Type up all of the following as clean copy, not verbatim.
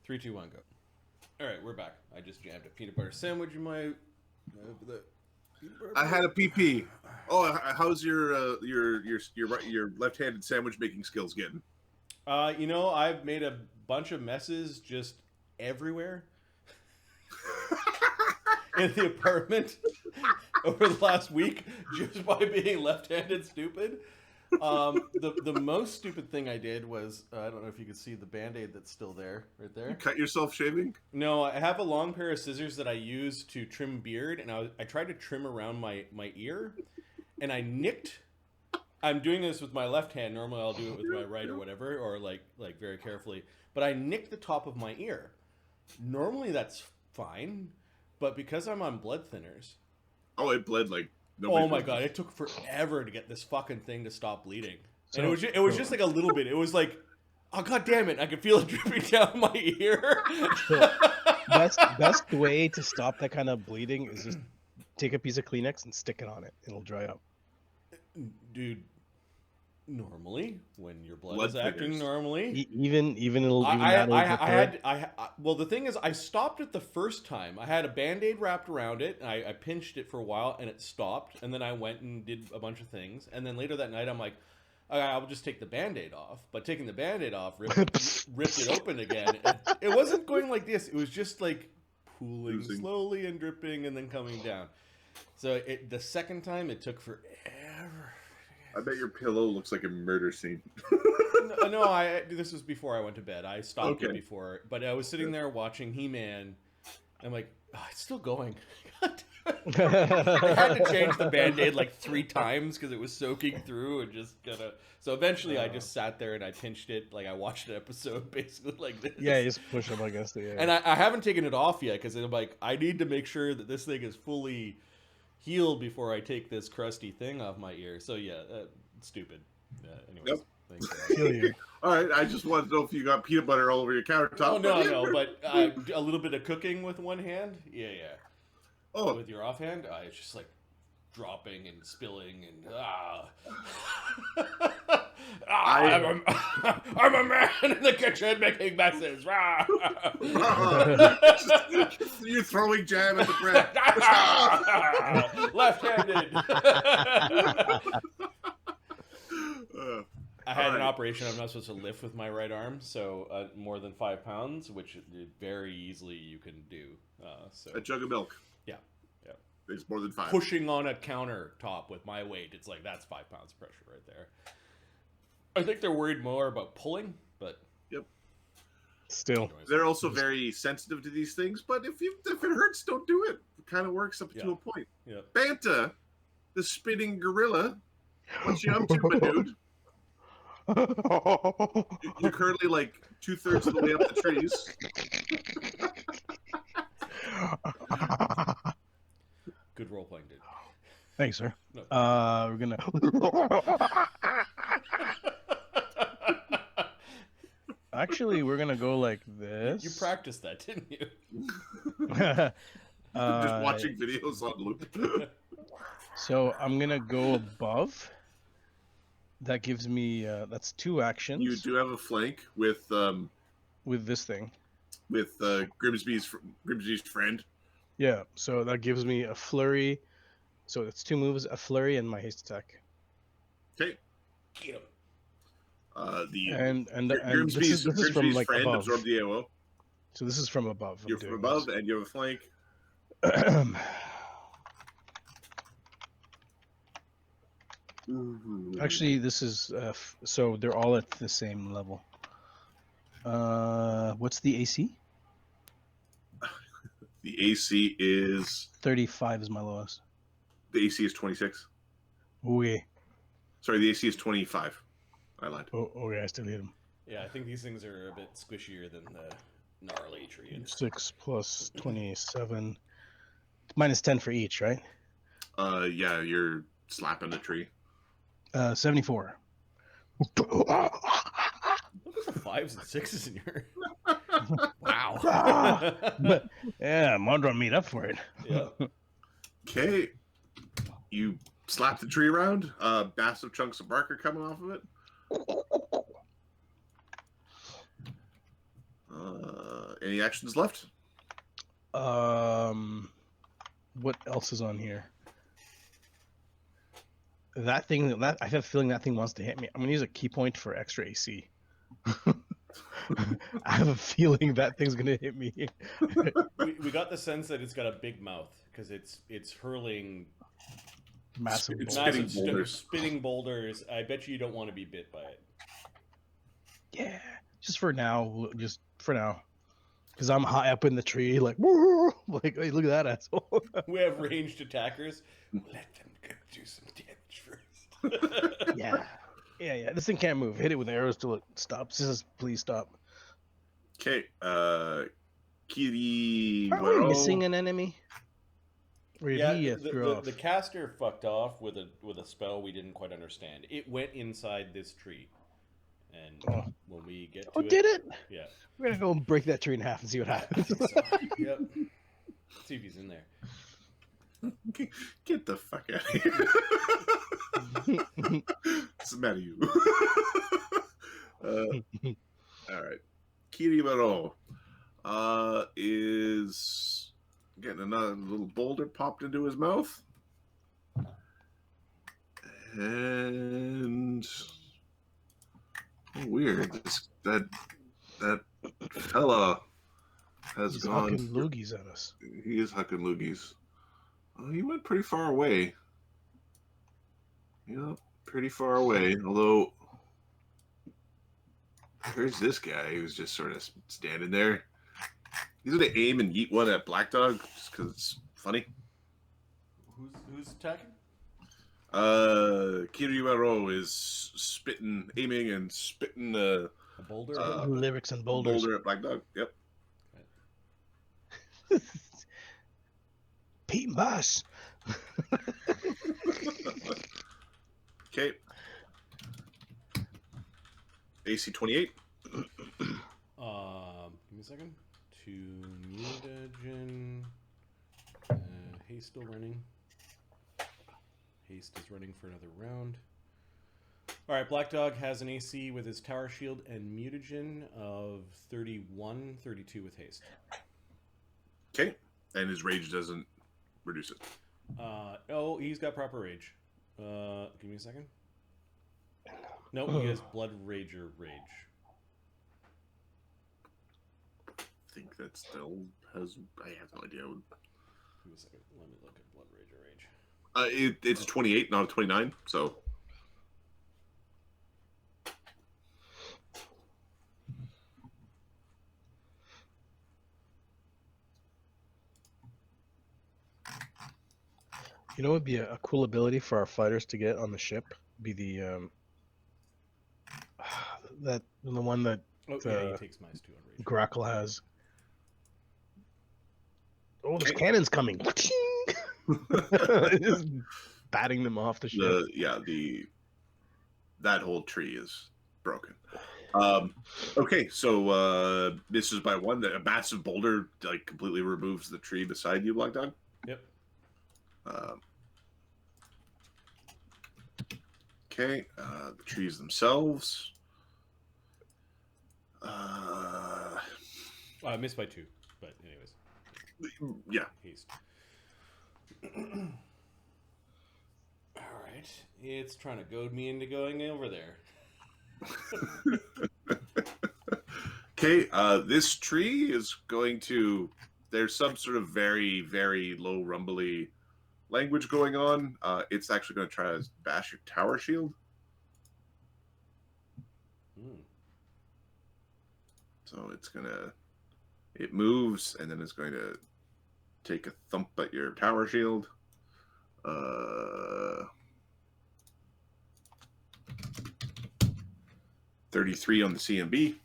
3, 2, 1, go. All right, we're back. I just jammed a peanut butter sandwich in my. I had a PP. Oh, how's your left-handed sandwich making skills getting? You know, I've made a bunch of messes just everywhere in the apartment over the last week just by being left-handed stupid. The most stupid thing I did was I don't know if you can see the Band-Aid that's still there, right there. You cut yourself shaving? No, I have a long pair of scissors that I use to trim beard, and I tried to trim around my ear, and I nicked. I'm doing this with my left hand. Normally, I'll do it with my right or whatever, or like very carefully. But I nicked the top of my ear. Normally, that's fine, but because I'm on blood thinners. Oh, it bled like. Oh my god! It took forever to get this fucking thing to stop bleeding, and it was just like a little bit. It was like, oh god damn it! I could feel it dripping down my ear. So, best way to stop that kind of bleeding is just take a piece of Kleenex and stick it on it. It'll dry up. Dude, normally when your blood is acting normally, even it'll. Well, the thing is, I stopped it the first time. I had a Band-Aid wrapped around it, and I pinched it for a while, and it stopped. And then I went and did a bunch of things. And then later that night, I'm like, okay, I'll just take the Band-Aid off. But taking the Band-Aid off ripped it open again. It wasn't going like this. It was just like pooling slowly and dripping and then coming down. So the second time, it took forever. I bet your pillow looks like a murder scene. No, this was before I went to bed. I stopped it before, but I was sitting there watching He-Man. I'm like, oh, it's still going. I had to change the Band-Aid like 3 times because it was soaking through and just gonna. So eventually, I just sat there and I pinched it. Like I watched an episode basically like this. Yeah, you just push them against it. Yeah. And I haven't taken it off yet because I'm like, I need to make sure that this thing is fully healed before I take this crusty thing off my ear. So yeah, stupid. Anyways, yep. All right, I just wanted to know if you got peanut butter all over your countertop. Oh no, but a little bit of cooking with one hand. Yeah. Oh, with your offhand, it's just like dropping and spilling and I'm a man in the kitchen making messes. You're throwing jam at the bread. Left-handed. I had an operation. I'm not supposed to lift with my right arm, so more than 5 pounds, which very easily you can do. So a jug of milk. Yeah. It's more than 5. Pushing on a countertop with my weight, it's like that's 5 pounds of pressure right there. I think they're worried more about pulling, but yep. Still, they're also very sensitive to these things. But if it hurts, don't do it. It kind of works up to a point. Yeah. Banta, the spinning gorilla. What you up to, my dude? You're currently like 2/3 of the way up the trees. Good role playing, dude. Thanks, sir. No. We're gonna. Actually, we're gonna go like this. You practiced that, didn't you? Just watching videos on loop. So I'm gonna go above. That gives me that's 2 actions. You do have a flank with this thing. With Grimsby's friend. Yeah, so that gives me a flurry. So it's 2 moves, a flurry, and my haste attack. Okay. Get him. Grimsby's this is from like friend above. Absorb the AOO. So this is from above. You're from above, and you have a flank. Actually, this is so they're all at the same level. What's the AC? The AC is 35 is my lowest. The AC is 26. Okay. Sorry, the AC is 25. I lied. Oh, okay, I still hit him. Yeah, I think these things are a bit squishier than the gnarly treants. 6 plus 27. Minus 10 for each, right? Yeah, you're slapping the tree. 74. Look at the 5s and 6s in your. Wow. Yeah, Mondron made up for it. Yeah. Okay. You slap the tree around. Massive chunks of bark are coming off of it. Any actions left? What else is on here? That thing. That I have a feeling that thing wants to hit me. I'm gonna use a key point for extra AC. I have a feeling that thing's gonna hit me. We got the sense that it's got a big mouth because it's hurling Massive. It's balls. spitting boulders. spitting boulders. I bet you don't want to be bit by it. Yeah, just for now. Just for now, because I'm high up in the tree, like, woo, like, hey, look at that asshole. We have ranged attackers. Let them do some damage first. Yeah. Yeah. This thing can't move. Hit it with arrows till it stops. Just please stop. Okay. Kiri. Aren't we missing an enemy? Or did Yeah, he screw off? the caster fucked off with a spell we didn't quite understand. It went inside this tree, and when we get to did it? Yeah, We're gonna go and break that tree in half and see what happens. Yep. See if he's in there. Get the fuck out of here. What's the matter with you? All right. Kiribaro is getting another little boulder popped into his mouth. And weird. That fella has He's gone. hucking loogies at us. He is hucking loogies. Well, he went pretty far away. Yeah, pretty far away. Although, there's this guy who's just sort of standing there. He's going to aim and yeet one at Black Dog just because it's funny. Who's attacking? Kiribaro is aiming and spitting A boulder. Lyrics and boulders. boulder at Black Dog. Yep. Pete and Boss. Okay. AC 28. Give me a second. To mutagen. Haste still running. Haste is running for another round. All right, Black Dog has an AC with his tower shield and mutagen of 31, 32 with haste. Okay. And his rage doesn't reduce it. He's got proper rage. Give me a second. Nope, he has Blood Rager rage. I think that still has. I have no idea. Give me a second. Let me look at Blood Rager rage. It's 28, not a 29. So. You know what would be a cool ability for our fighters to get on the ship? Be the the one that Oh, yeah, he takes -2 on rage. Grackle has. Oh, there's cannons coming! Just batting them off the ship. That whole tree is broken. Okay, so this is by one. A massive boulder like completely removes the tree beside you, Black Dog. Yep. Okay, the trees themselves. I missed by 2, but anyways. Yeah. Haste. Alright. It's trying to goad me into going over there. Okay, this tree is going to. There's some sort of very, very low rumbly language going on. It's actually going to try to bash your tower shield. So it's going to. It moves, and then it's going to take a thump at your tower shield. 33 on the CMB.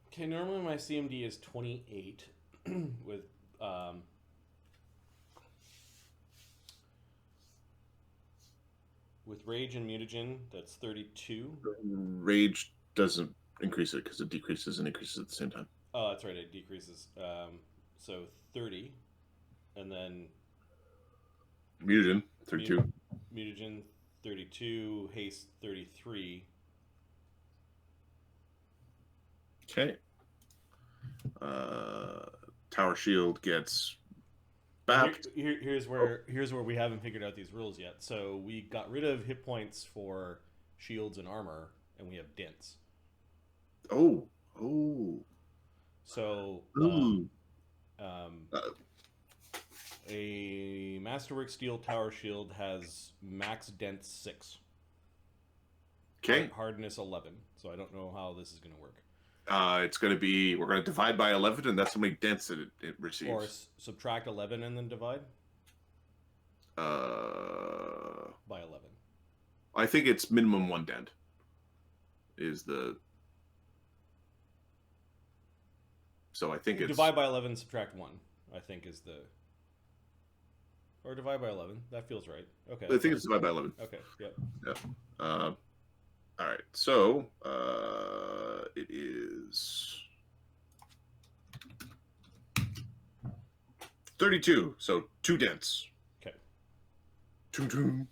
Okay, normally my CMD is 28 with rage and mutagen. That's 32. Rage doesn't increase it because it decreases and increases at the same time. Oh, that's right. It decreases. So 30, and then Mutagen 32. Mutagen 32, haste 33. Okay. Tower shield gets bapped. Here's where we haven't figured out these rules yet. So we got rid of hit points for shields and armor, and we have dents. Oh. So Ooh. a Masterwork Steel Tower Shield has max dents 6. Okay. Hardness 11. So I don't know how this is going to work. It's going to be, we're going to divide by 11, and that's how many dents that it receives. Or subtract 11 and then divide by 11. I think it's minimum 1 dent. Is the... So I think it's... Divide by 11, subtract 1, I think is the... Or divide by 11. That feels right. Okay. I think it's divide by 11. Okay, yep. All right, so it is 32, so 2 dents. Okay. Toom.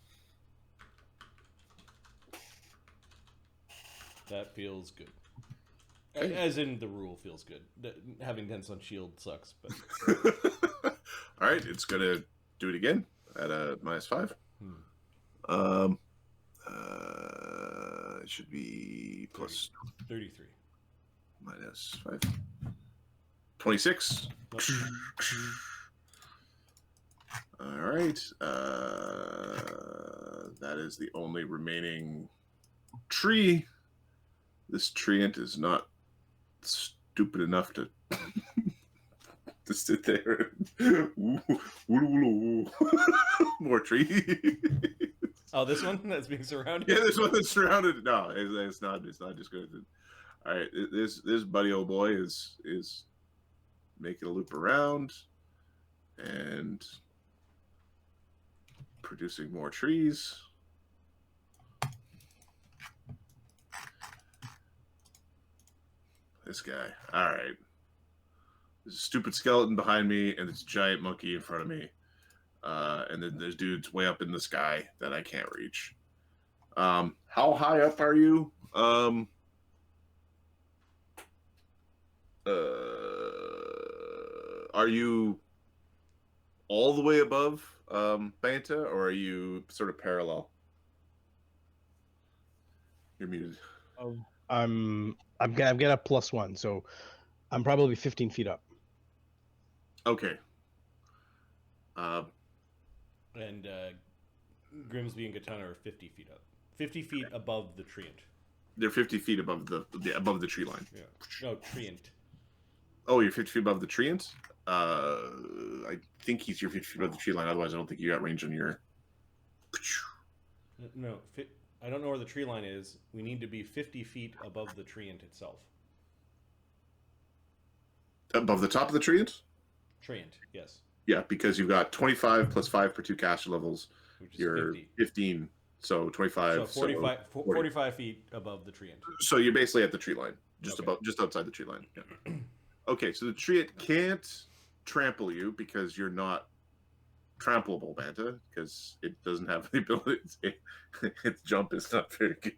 That feels good. Okay. As in the rule feels good. Having dents on shield sucks, but... All right, it's going to do it again at a -5. It should be plus 33. -5. 26. Nope. All right. That is the only remaining tree. This treant is not stupid enough to to sit there. More tree. Oh, this one that's being surrounded? Yeah, this one that's surrounded. No, it's not. It's not just good. All right, this buddy old boy is making a loop around and producing more trees. This guy. All right. There's a stupid skeleton behind me, and this giant monkey in front of me. And then there's dudes way up in the sky that I can't reach. How high up are you? Are you all the way above Banta, or are you sort of parallel? You're muted. I've got a +1, so I'm probably 15 feet up. Okay. And Grimsby and Katana are 50 feet up. 50 feet above the treant. They're 50 feet above the tree line. Yeah. No, treant. Oh, you're 50 feet above the treant? I think you're 50 feet above the tree line. Otherwise, I don't think you got range on your... No, I don't know where the tree line is. We need to be 50 feet above the treant itself. Above the top of the treant? Treant, yes. Yeah, because you've got 25 plus 5 per 2 caster levels. Which is You're 50. 15, so 25. So 45 feet above the treant. So you're basically at the tree line, just Okay. just outside the tree line. Yeah. Okay, so the treant can't trample you because you're not trampleable, Banta, because it doesn't have the ability. Its jump is not very good.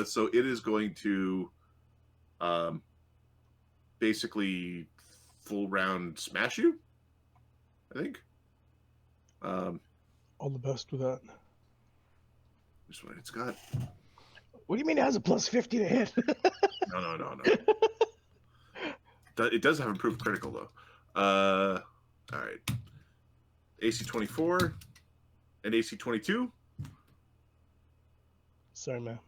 So it is going to basically full round smash you, I think. All the best with that. This one, it's got. What do you mean it has a +50 to hit? No. It does have improved critical though. All right. AC 24 and AC 22. Sorry, man.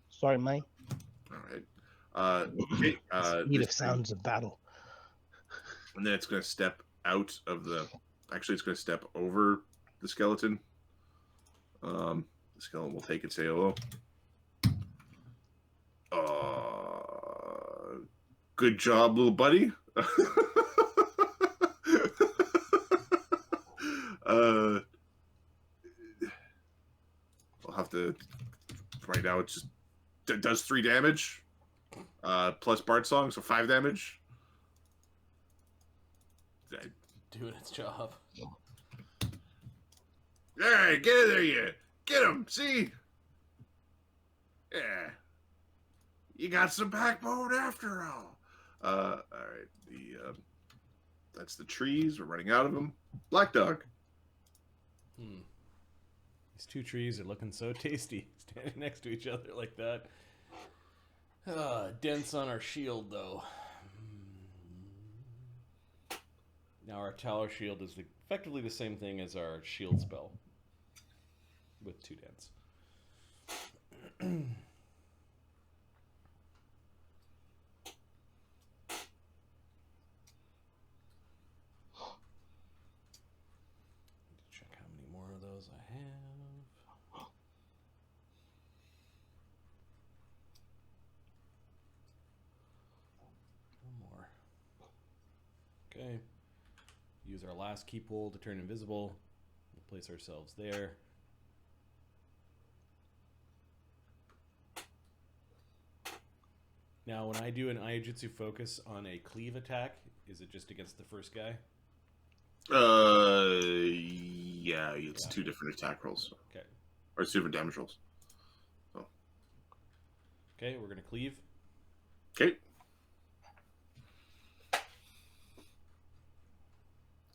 Sorry, man. All right. Okay. Speed of sounds of battle. And then it's going to step out of the. Actually, it's going to step over the skeleton. The skeleton will take its AOO. Good job, little buddy. I'll have to. Right now, it just does 3 damage. Plus Bard Song, so 5 damage. Doing its job. All right, get in there, you. Get him. See. Yeah. You got some backbone after all. All right. That's the trees. We're running out of them. Black dog. These two trees are looking so tasty, standing next to each other like that. Dense on our shield, though. Now our tower shield is effectively the same thing as our shield spell, with 2 dents. Check how many more of those I have. One more. Okay. Use our last key pull to turn invisible. We'll place ourselves there. Now, when I do an Iojutsu focus on a cleave attack, is it just against the first guy? Yeah, it's 2 different attack rolls. Okay. Or 2 different damage rolls. So. Okay, we're gonna cleave. Okay.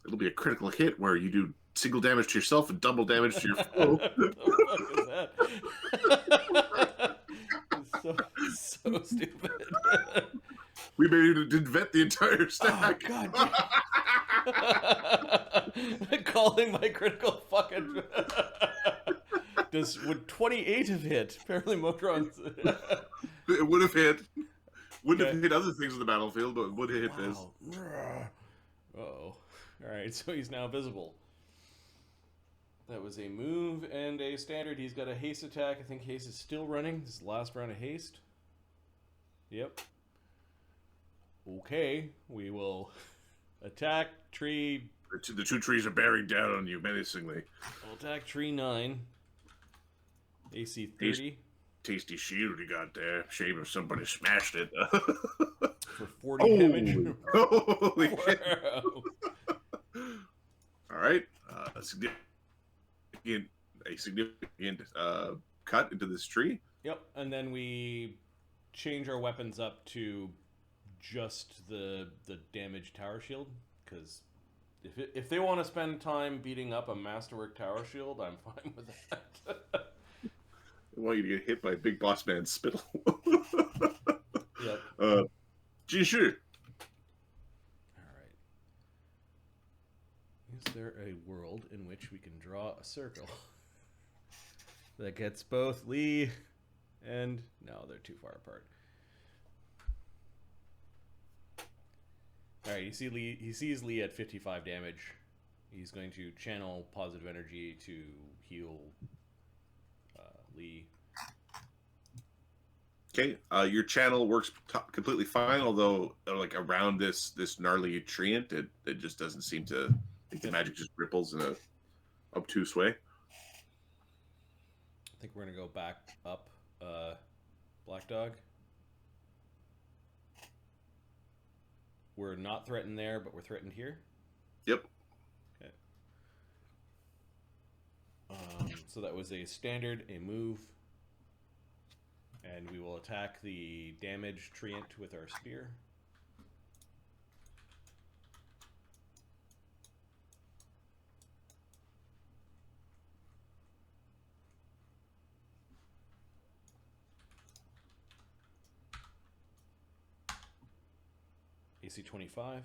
It'll be a critical hit where you do single damage to yourself and double damage to your foe. What the fuck is that? It's so stupid. We maybe didn't vet the entire stack. Oh, God. Calling my critical fucking... Would 28 have hit? Apparently Motron's... It would have hit. Wouldn't have hit other things on the battlefield, but it would have hit this. Uh-oh. Alright, so he's now visible. That was a move and a standard. He's got a haste attack. I think haste is still running. This is the last round of haste. Yep. Okay, we will attack tree. The 2 trees are bearing down on you menacingly. We'll attack tree 9. AC 30. Tasty shield you got there. Shame if somebody smashed it. For 40 damage. Holy shit. All right. A significant cut into this tree. Yep, and then we change our weapons up to just the damage tower shield, because if they want to spend time beating up a masterwork tower shield, I'm fine with that. I want you to get hit by Big Boss Man's spittle. Yep. Sure. Alright. Is there a world in which we can draw a circle that gets both Lee and... No, they're too far apart. Alright, you see Lee, he sees Lee at 55 damage. He's going to channel positive energy to heal Lee. Okay, your channel works completely fine, although like around this gnarly treant, it just doesn't seem to. I think the magic just ripples in a obtuse way. I think we're gonna go back up, Black Dog. We're not threatened there, but we're threatened here. Yep. Okay. So that was a standard, a move, and we will attack the damage treant with our spear. AC 25.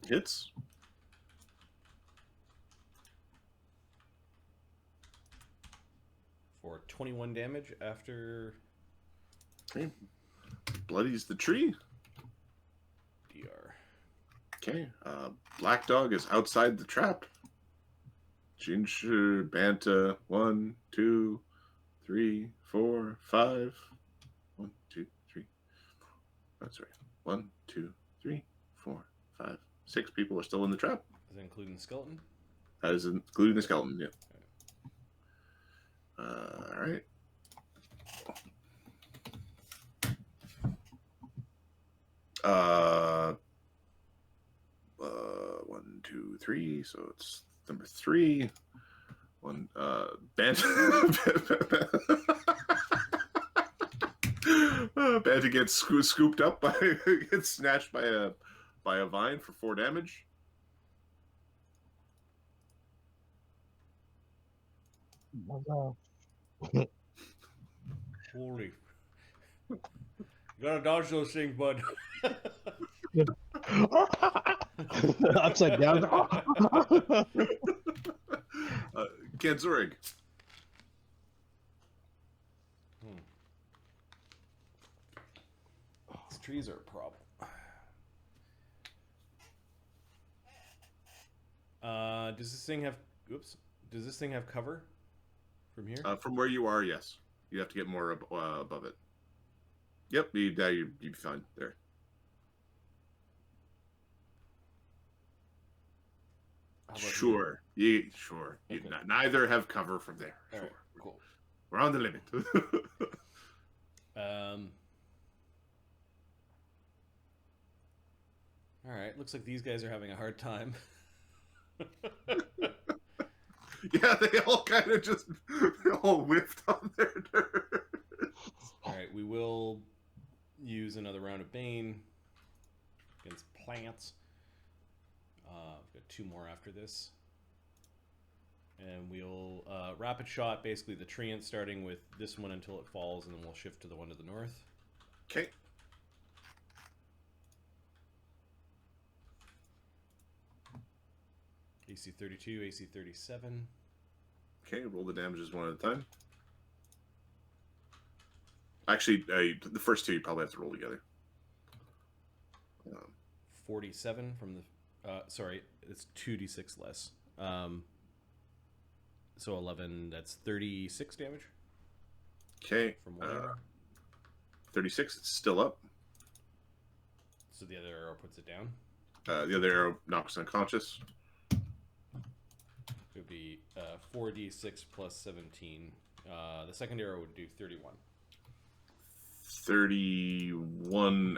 Hits. For 21 damage after... Okay. Bloodies the tree. DR. Okay. Black Dog is outside the trap. Ginger, Banta, 1, 2, 3, 4, 5. 1, 2, 3. That's right. 1, 2, 3, 4, 5, 6 people are still in the trap. Is that including the skeleton? That is including the skeleton, yeah. All right. Uh, 1, 2, 3. So it's number 3. One. Bant. to get scooped up by get snatched by a vine for 4 damage. Holy. You gotta dodge those things, bud. Upside down. Ganzorig. These trees are a problem. Does this thing have? Oops. Does this thing have cover from here? From where you are, yes. You have to get more above it. Yep, you'd be fine there. Sure. Sure. Okay. Neither have cover from there. All Sure. right, cool. We're on the limit. All right. Looks like these guys are having a hard time. Yeah, they all kind of just all whiffed on their turn. All right. We will use another round of Bane against plants. We've got 2 more after this. And we'll rapid shot basically the treant starting with this one until it falls, and then we'll shift to the one to the north. Okay. AC 32, AC 37. Okay, roll the damages one at a time. Actually, the first 2 you probably have to roll together. 47 from the... sorry, it's 2d6 less. So 11, that's 36 damage. Okay. From one arrow. 36, it's still up. So the other arrow puts it down. The other arrow knocks unconscious. It would be 4d6 plus 17. The second arrow would do 31. 31.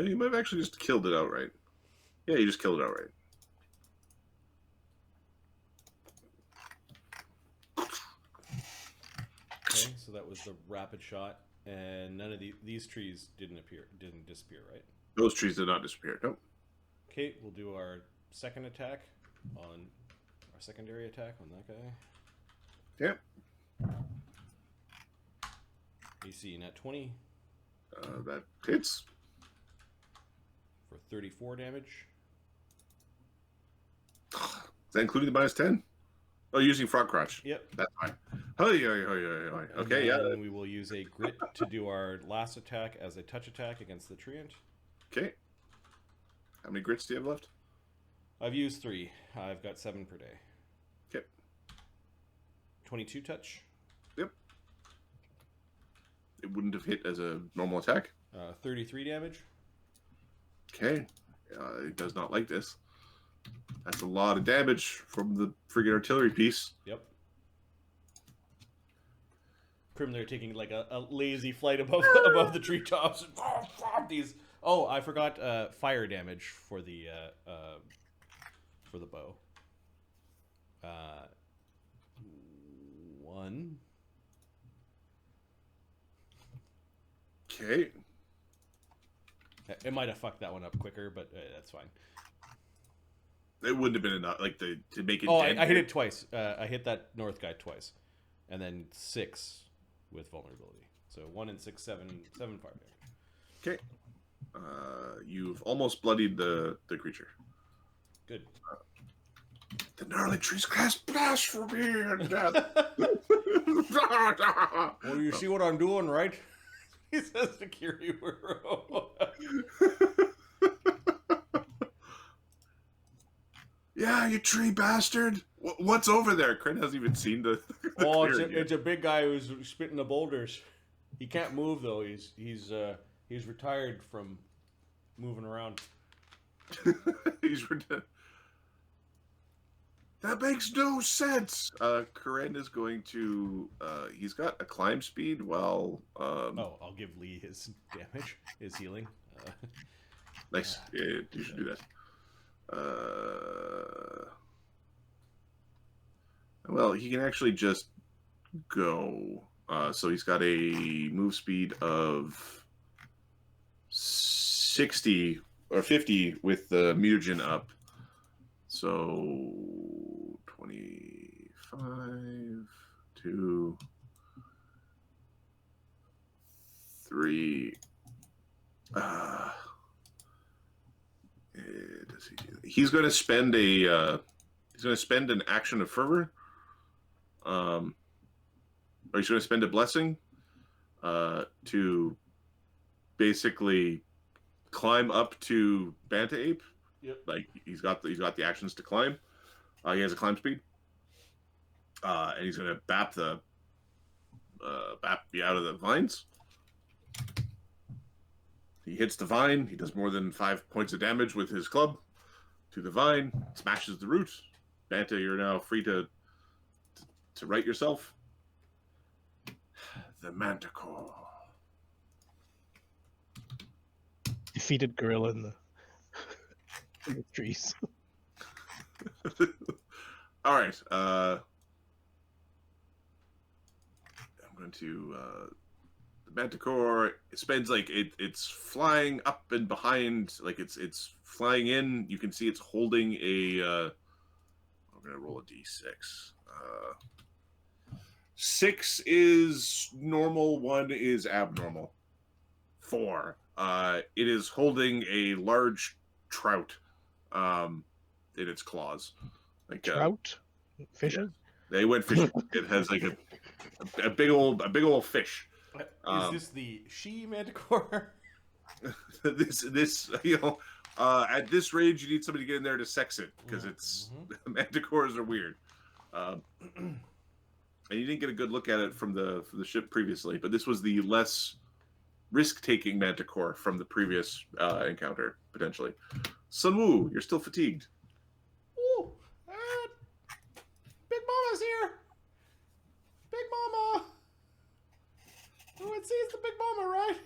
You might have actually just killed it outright. Yeah, you just killed it outright. Okay, so that was the rapid shot, and none of these trees didn't disappear, right? Those trees did not disappear. Nope. Okay, we'll do our second attack on our secondary attack on that guy. Yep. AC net 20 That hits. for 34 damage. Is that including the -10? Oh, using frog crotch. Yep. That's fine. Okay, yeah. And we will use a grit to do our last attack as a touch attack against the treant. Okay. How many grits do you have left? I've used 3. I've got 7 per day. Okay. 22 touch. Yep. It wouldn't have hit as a normal attack. 33 damage. Okay. It does not like this. That's a lot of damage from the friggin' artillery piece. Yep. Crim, they're taking like a lazy flight above the treetops. These. Oh, I forgot fire damage for the bow. 1. Okay. It might have fucked that one up quicker, but that's fine. It wouldn't have been enough, like to make it. Oh, I hit it twice. I hit that north guy twice, and then 6 with vulnerability. So 1 and 6, 7 fire damage. Okay. You've almost bloodied the creature. Good. The gnarly trees cast blasphemy and death. Well, you see what I'm doing, right? He says to Rere Rakau. Yeah, you tree bastard. What's over there? Kryn hasn't even seen the Oh, clearing yet. it's a big guy who's spitting the boulders. He can't move though. He's retired from moving around. That makes no sense. Karen is going to. He's got a climb speed. Well. Oh, I'll give Lee his damage, his healing. Nice. Yeah, you should do that. Well, he can actually just go. So he's got a move speed of 60 or 50 with the mutagen up. So 25, 2, 3. Does he do that? He's going to spend an action of fervor, or he's going to spend a blessing, to basically climb up to Banta Ape. Yep. Like he's got the actions to climb. He has a climb speed, and he's going to bap you out of the vines. He hits the vine. He does more than 5 points of damage with his club to the vine. Smashes the root. Banta, you're now free to right yourself. The manticore. Defeated gorilla in the trees. All right. I'm going to the manticore. It spends like it's flying up and behind, like it's flying in. You can see it's holding a. I'm going to roll a d6. 6 is normal. 1 is abnormal. 4. It is holding a large trout in its claws. Like Trout? Fishing? Yeah, they went fishing. It has like a big old fish. Is this the she manticore? this at this range you need somebody to get in there to sex it because it's manticores are weird. And you didn't get a good look at it from the ship previously, but this was the less risk-taking manticore from the previous encounter, potentially. Sunwoo, you're still fatigued. Ooh, Big Mama's here. Big Mama. Everyone sees the Big Mama, right?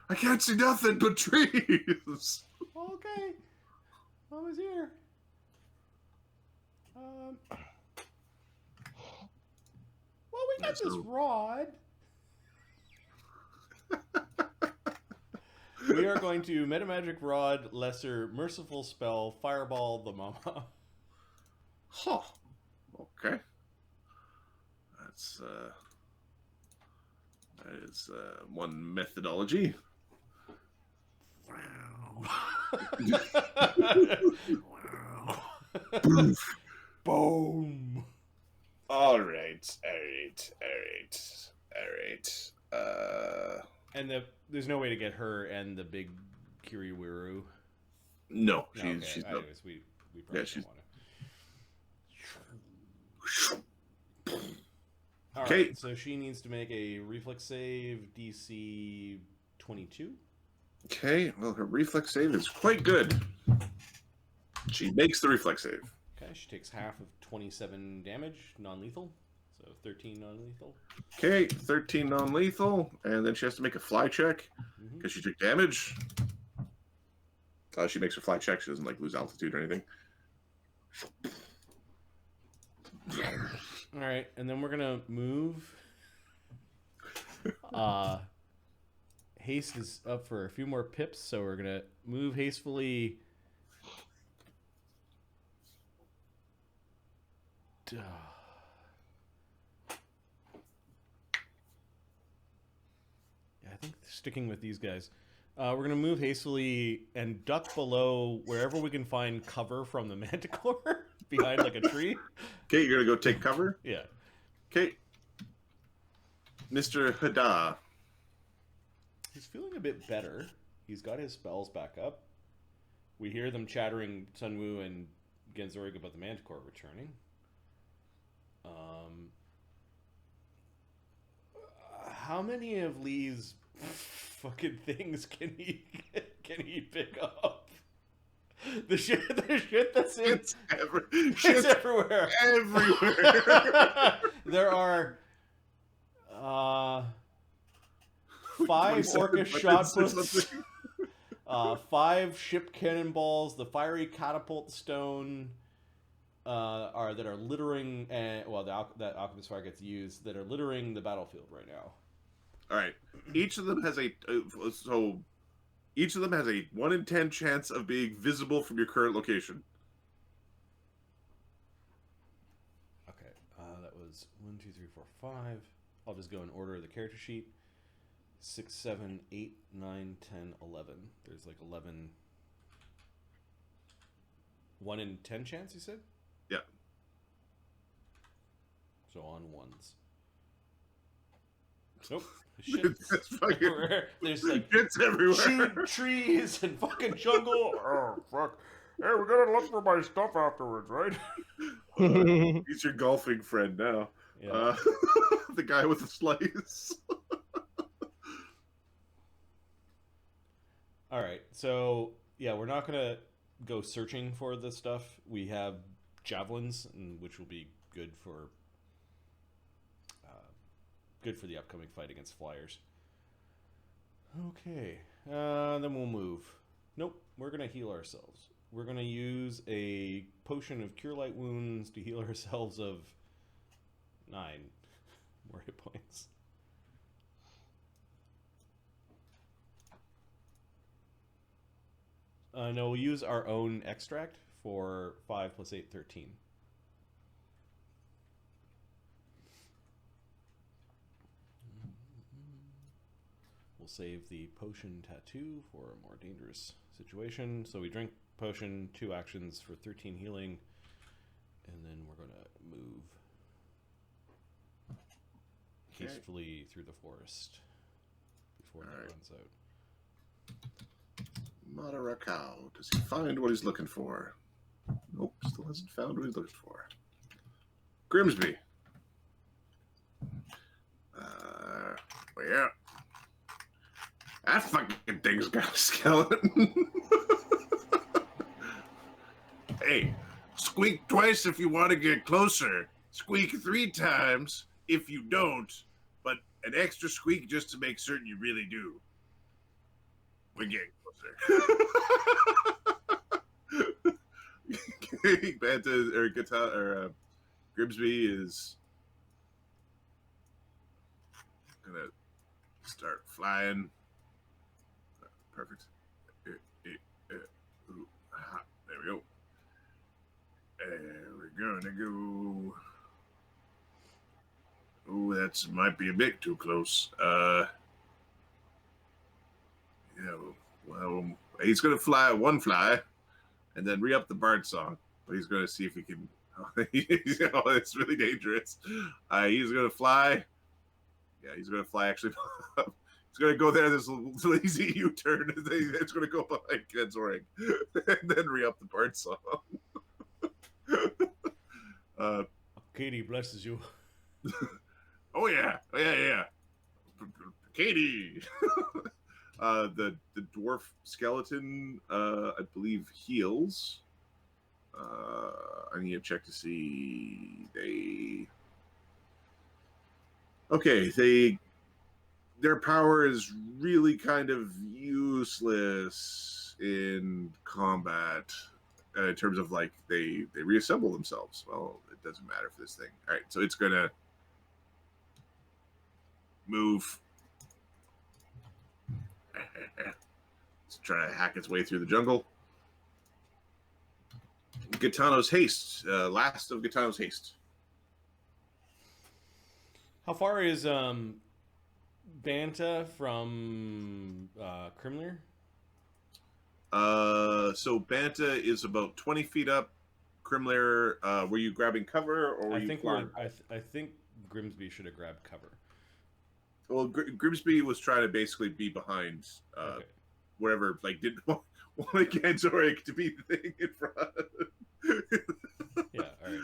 I can't see nothing but trees. Okay, Mama's here. Well, we got this rod. We are going to Metamagic Rod, Lesser, Merciful Spell, Fireball the Mama. Huh. Okay. That is one methodology. Wow. Boom. All right. And there's no way to get her and the big Kiriwiru. No, Okay. she's not. Anyways, we probably don't want to. All Okay. right, so she needs to make a reflex save, DC 22. Okay, well, her reflex save is quite good. She makes the reflex save. Okay, she takes half of 27 damage, non-lethal. So 13 non-lethal. Okay, 13 non-lethal, and then she has to make a fly check because she took damage. She makes her fly check. She doesn't like lose altitude or anything. All right, and then we're gonna move. Haste is up for a few more pips, so we're gonna move hastefully. I think sticking with these guys. We're going to move hastily and duck below wherever we can find cover from the manticore behind like a tree. Okay, you're going to go take cover? Yeah. Okay. Mr. Hada. He's feeling a bit better. He's got his spells back up. We hear them chattering, Sunwoo and Ganzorig, about the manticore returning. How many of Lee's fucking things can he pick up? The shit that's in It's everywhere. everywhere. There are 5 orca shot puts, 5 ship cannonballs, the fiery catapult stone that are littering, that alchemist fire gets used, that are littering the battlefield right now. All right. Each of them has a each of them has a 1 in 10 chance of being visible from your current location. Okay, that was 1, 2, 3, 4, 5. I'll just go in order of the character sheet. 6, 7, 8, 9, 10, 11. There's like 11. 1 in 10 chance, you said? Yeah. So on ones. Nope. Shit. It's fucking, There's like it's everywhere. shoot trees and fucking jungle. Oh fuck! Hey, we gotta look for my stuff afterwards, right? He's your golfing friend now. Yeah. The guy with the slice. All right. So yeah, we're not gonna go searching for this stuff. We have javelins, which will be good for the upcoming fight against flyers. Okay, then we'll move. Nope, we're gonna heal ourselves. We're gonna use a potion of Cure Light Wounds to heal ourselves of 9 more hit points. No, we'll use our own extract for 5 + 8, 13. We'll save the potion tattoo for a more dangerous situation. So we drink potion, 2 actions for 13 healing, and then we're going to move hastily through the forest before that runs out. Rere Rakau. Does he find what he's looking for? Nope, still hasn't found what he's looking for. Grimsby. Yeah. That fucking thing's got a skeleton. Hey, squeak twice if you want to get closer. Squeak 3 times if you don't, but an extra squeak just to make certain you really do. We're getting closer. Banta or Guitar or Grimsby is gonna start flying. Perfect. Ooh, aha, there we go. We're gonna go. Oh, that's might be a bit too close. Yeah, well, he's gonna fly one fly, and then re-up the bird song. But he's gonna see if he can. Oh, it's really dangerous. He's gonna fly. Yeah, he's gonna fly. Actually, he's gonna go there. This lazy U-turn. It's gonna go behind Ganzorig, and then re-up the bird song. Katie blesses you. Oh yeah, Katie. The dwarf skeleton, I believe, heals. I need to check to see their power is really kind of useless in combat in terms of like they reassemble themselves. Well, it doesn't matter for this thing. All right, so it's gonna move. Let's try to hack its way through the jungle. Gitano's haste, last of Gitano's haste. How far is Banta from Krimlir? So Banta is about 20 feet up. Krimlir, were you grabbing cover or were you flying? I think Grimsby should have grabbed cover. Well, Grimsby was trying to basically be behind Okay. whatever, like, didn't want Ganzorig to be the thing in front. Yeah, all right.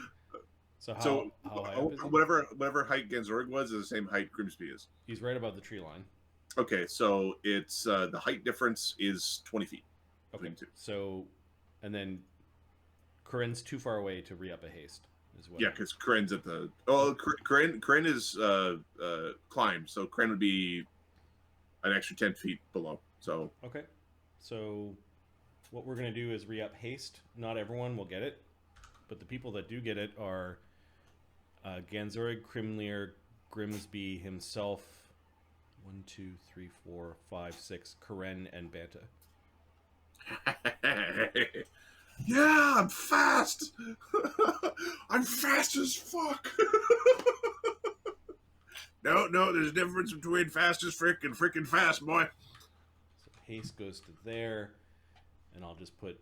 So how high up is he? whatever height Ganzorig was is the same height Grimsby is. He's right above the tree line. Okay, so it's the height difference is 20 feet. Okay, so, and then Corinne's too far away to re-up a haste as well. Yeah, because Corinne's at the... Oh, Corinne is climb, so Corinne would be an extra 10 feet below. So Okay, so what we're going to do is re-up haste. Not everyone will get it, but the people that do get it are Ganzorig, Krimlir, Grimsby himself, 1, 2, 3, 4, 5, 6. Karen and Banta. Yeah, I'm fast. I'm fast as fuck. No, there's a difference between fast as frick and frickin' fast, boy. So haste goes to there, and I'll just put.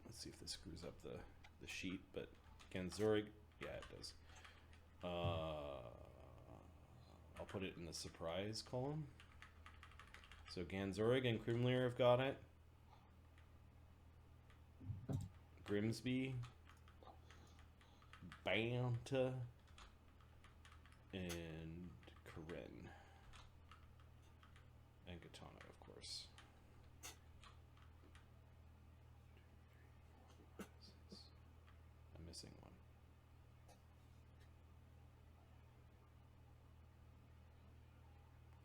Let's see if this screws up the sheet, but Ganzorig, yeah, it does. I'll put it in the surprise column. So Ganzorig and Krimlir have got it. Grimsby, Banta, and Karen. And Katana, of course. I'm missing one.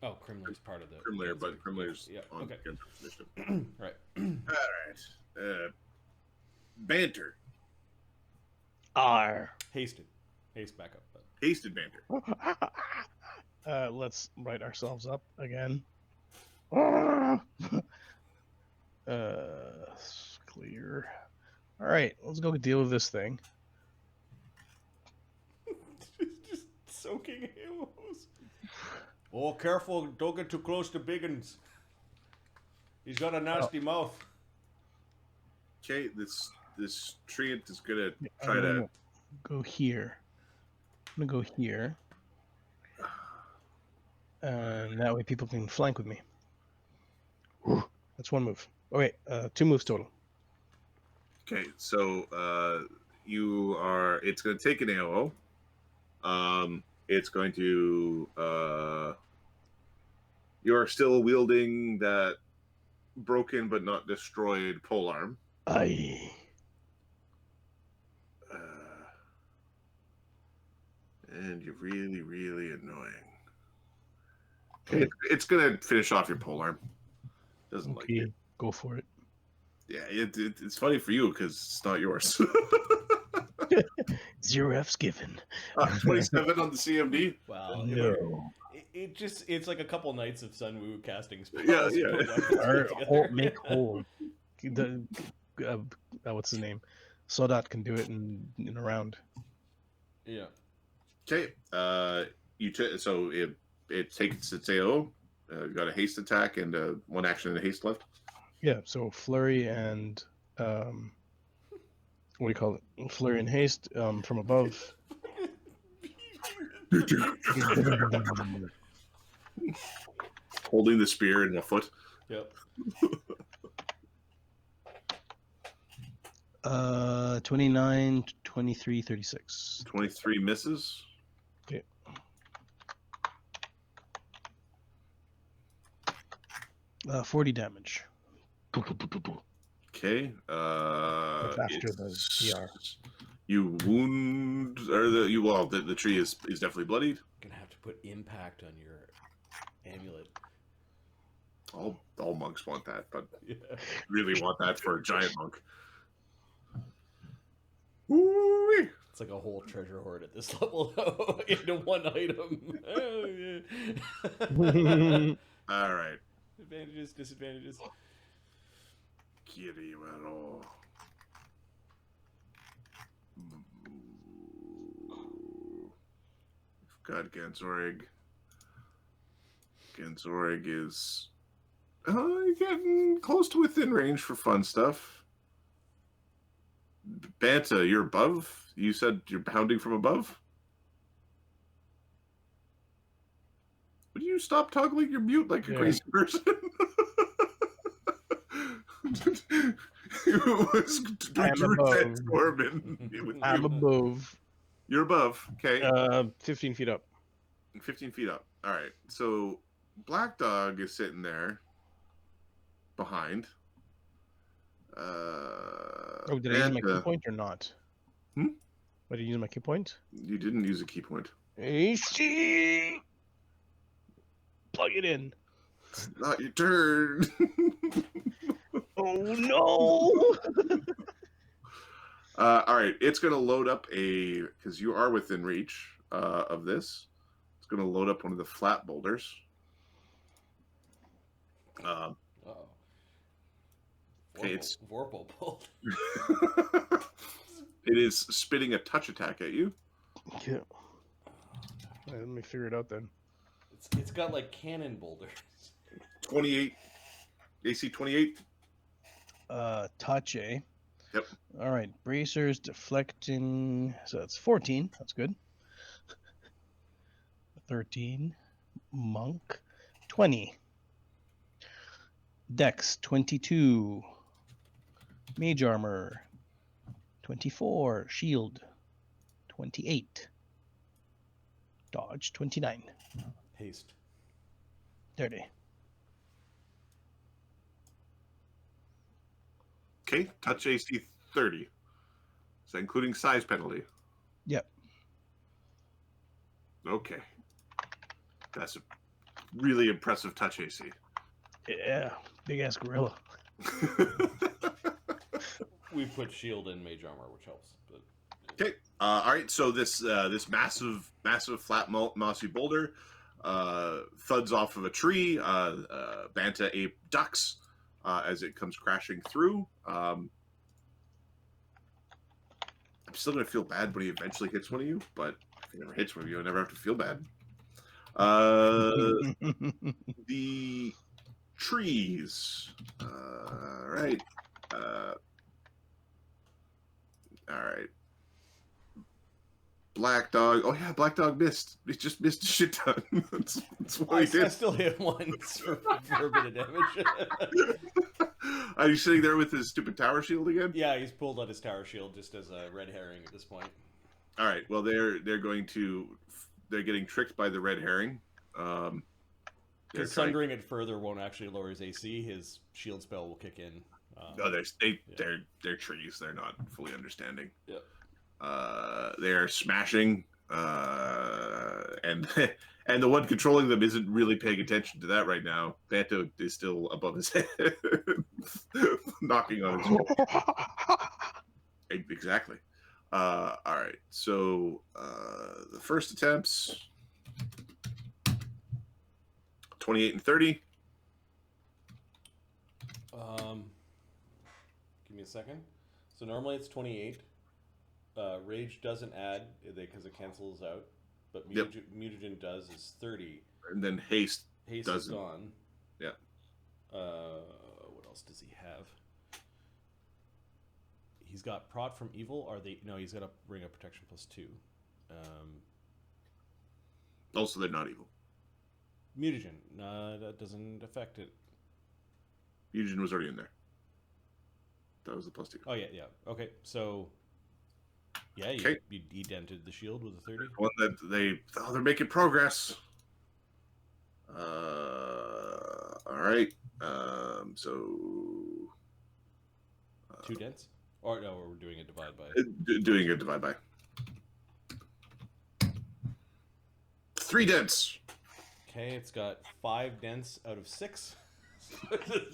Oh, Krimler's part of the... Krimlir, but Krimlir's on okay. initiative. Right. Alright. Banter. R. Hasted. Haste back up. But... Hasted banter. Let's write ourselves up again. Clear. All right, let's go deal with this thing. Just soaking halos. Oh, careful! Don't get too close to Biggins. He's got a nasty mouth. Okay, this treant is gonna I'm try gonna to go here. I'm gonna go here, and that way people can flank with me. That's one move. Oh wait, 2 moves total. Okay, so it's going to take an AOO. It's going to you are still wielding that broken but not destroyed polearm. Aye. And you're really, really annoying. Okay. It's going to finish off your polearm. Doesn't like Okay, it. go for it. Yeah, it's funny for you because it's not yours. 0 F's given. 27 on the CMD. Wow. No. It's like a couple nights of Sunwoo casting spells. Yeah. Make whole. What's his name? Sodat can do it in a round. Yeah. Okay. So it takes its AO. You got a haste attack and 1 action and a haste left. Yeah, so flurry and what do you call it? Flurry and haste from above. Holding the spear in a foot. Yep. 29, 23, 36. 23 misses. Okay. 40 damage. Okay. That's after the DR. You wound, or the tree is definitely bloodied. Gonna have to put impact on your amulet. All monks want that, but Yeah. really want that for a giant monk. Woo-wee. It's like a whole treasure hoard at this level into one item. All right. Advantages, disadvantages. Kiribaro. We've got Ganzorig. Ganzorig is getting close to within range for fun stuff. Banta, you're above? You said you're pounding from above? Would you stop toggling your mute like a crazy person? It was I'm above. You're above. Okay. 15 feet up. 15 feet up. All right. So Black Dog is sitting there behind. Did I use my key point or not? Hmm? Did I use my key point? You didn't use a key point. AC! Plug it in. It's not your turn. Oh no! All right. It's going to load up because you are within reach of this. It's going to load up one of the flat boulders. Um, Uh-oh. okay, it's Vorpal bolt. it is spitting a touch attack at you. Yeah. Let me figure it out then. It's got like cannon boulders. 28 AC 28. Touch, eh? Yep. All right, bracers, deflecting. So that's 14. That's good. 13. Monk. 20. Dex, 22. Mage armor, 24. Shield, 28. Dodge, 29. Haste. Dirty. Okay, touch AC 30. Is that including size penalty? Yep. Okay. That's a really impressive touch AC. Yeah. Big ass gorilla. We put shield in mage armor, which helps. But Okay. All right. So this massive flat mossy boulder thuds off of a tree. Banta ape ducks as it comes crashing through. I'm still gonna feel bad when he eventually hits one of you, but if he never hits one of you, I never have to feel bad. The trees. All right. All right. Black Dog. Oh yeah, Black Dog missed. He just missed a shit ton. that's what he I did. still hit once for a bit of damage. Are you sitting there with his stupid tower shield again? Yeah, he's pulled out his tower shield just as a red herring at this point. All right. Well, they're getting tricked by the red herring. Because sundering it further won't actually lower his AC. His shield spell will kick in. No, they're trees. They're not fully understanding. Yep. They're smashing, and and the one controlling them isn't really paying attention to that right now. Banto is still above his head, knocking on his head. Exactly. All right. So the first attempts, 28 and 30. Give me a second. So normally it's 28. Rage doesn't add because it cancels out, but mutagen does is 30. And then haste Haste doesn't. is gone. Yeah. What else does he have? He's got prot from evil. No, he's got a ring of protection +2. Also, they're not evil. Mutagen. That doesn't affect it. Mutagen was already in there. That was the +2. Oh yeah. Okay, so yeah, Okay. he dented the shield with a 30. One that they're making progress. All right. So 2 dents? Or no, we're doing a divide by. Doing a divide by 3 dents. Okay, it's got 5 dents out of 6. Okay,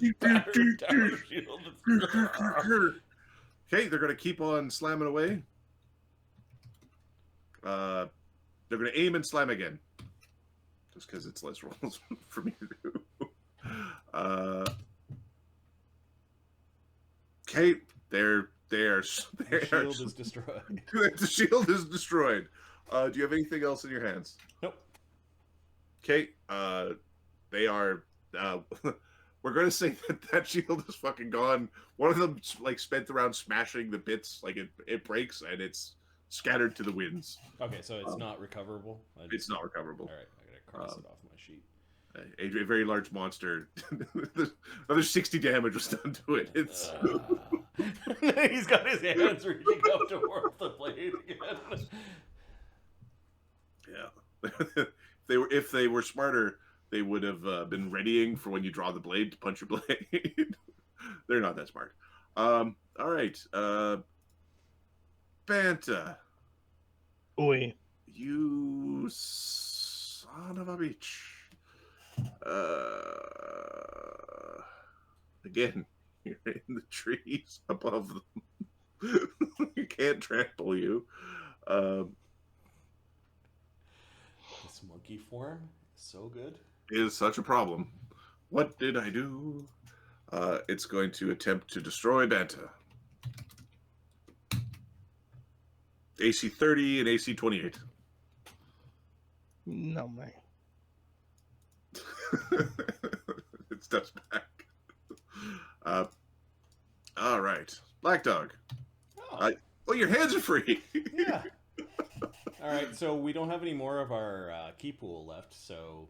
they're gonna keep on slamming away. They're gonna aim and slam again, just because it's less rolls for me to do. Okay, the shield is destroyed. The shield is destroyed. Do you have anything else in your hands? Nope. Okay, they are. We're going to say that shield is fucking gone. One of them spent the round smashing the bits, it breaks and it's scattered to the winds. Okay, so it's not recoverable. It's not recoverable. All right, I gotta cross it off my sheet. A very large monster. Another 60 damage was done to it. It's he's got his hands reaching up towards the blade again. Yeah. If they were smarter, they would have been readying for when you draw the blade to punch your blade. They're not that smart. All right. Banta. Oi. You son of a bitch. Again, you're in the trees above them. You can't trample you. This monkey form is so good. Is such a problem. What did I do? It's going to attempt to destroy Banta. AC 30 and AC 28. No, man. It steps back. All right. Black Dog. Oh, Well, your hands are free. yeah. All right, so we don't have any more of our key pool left, so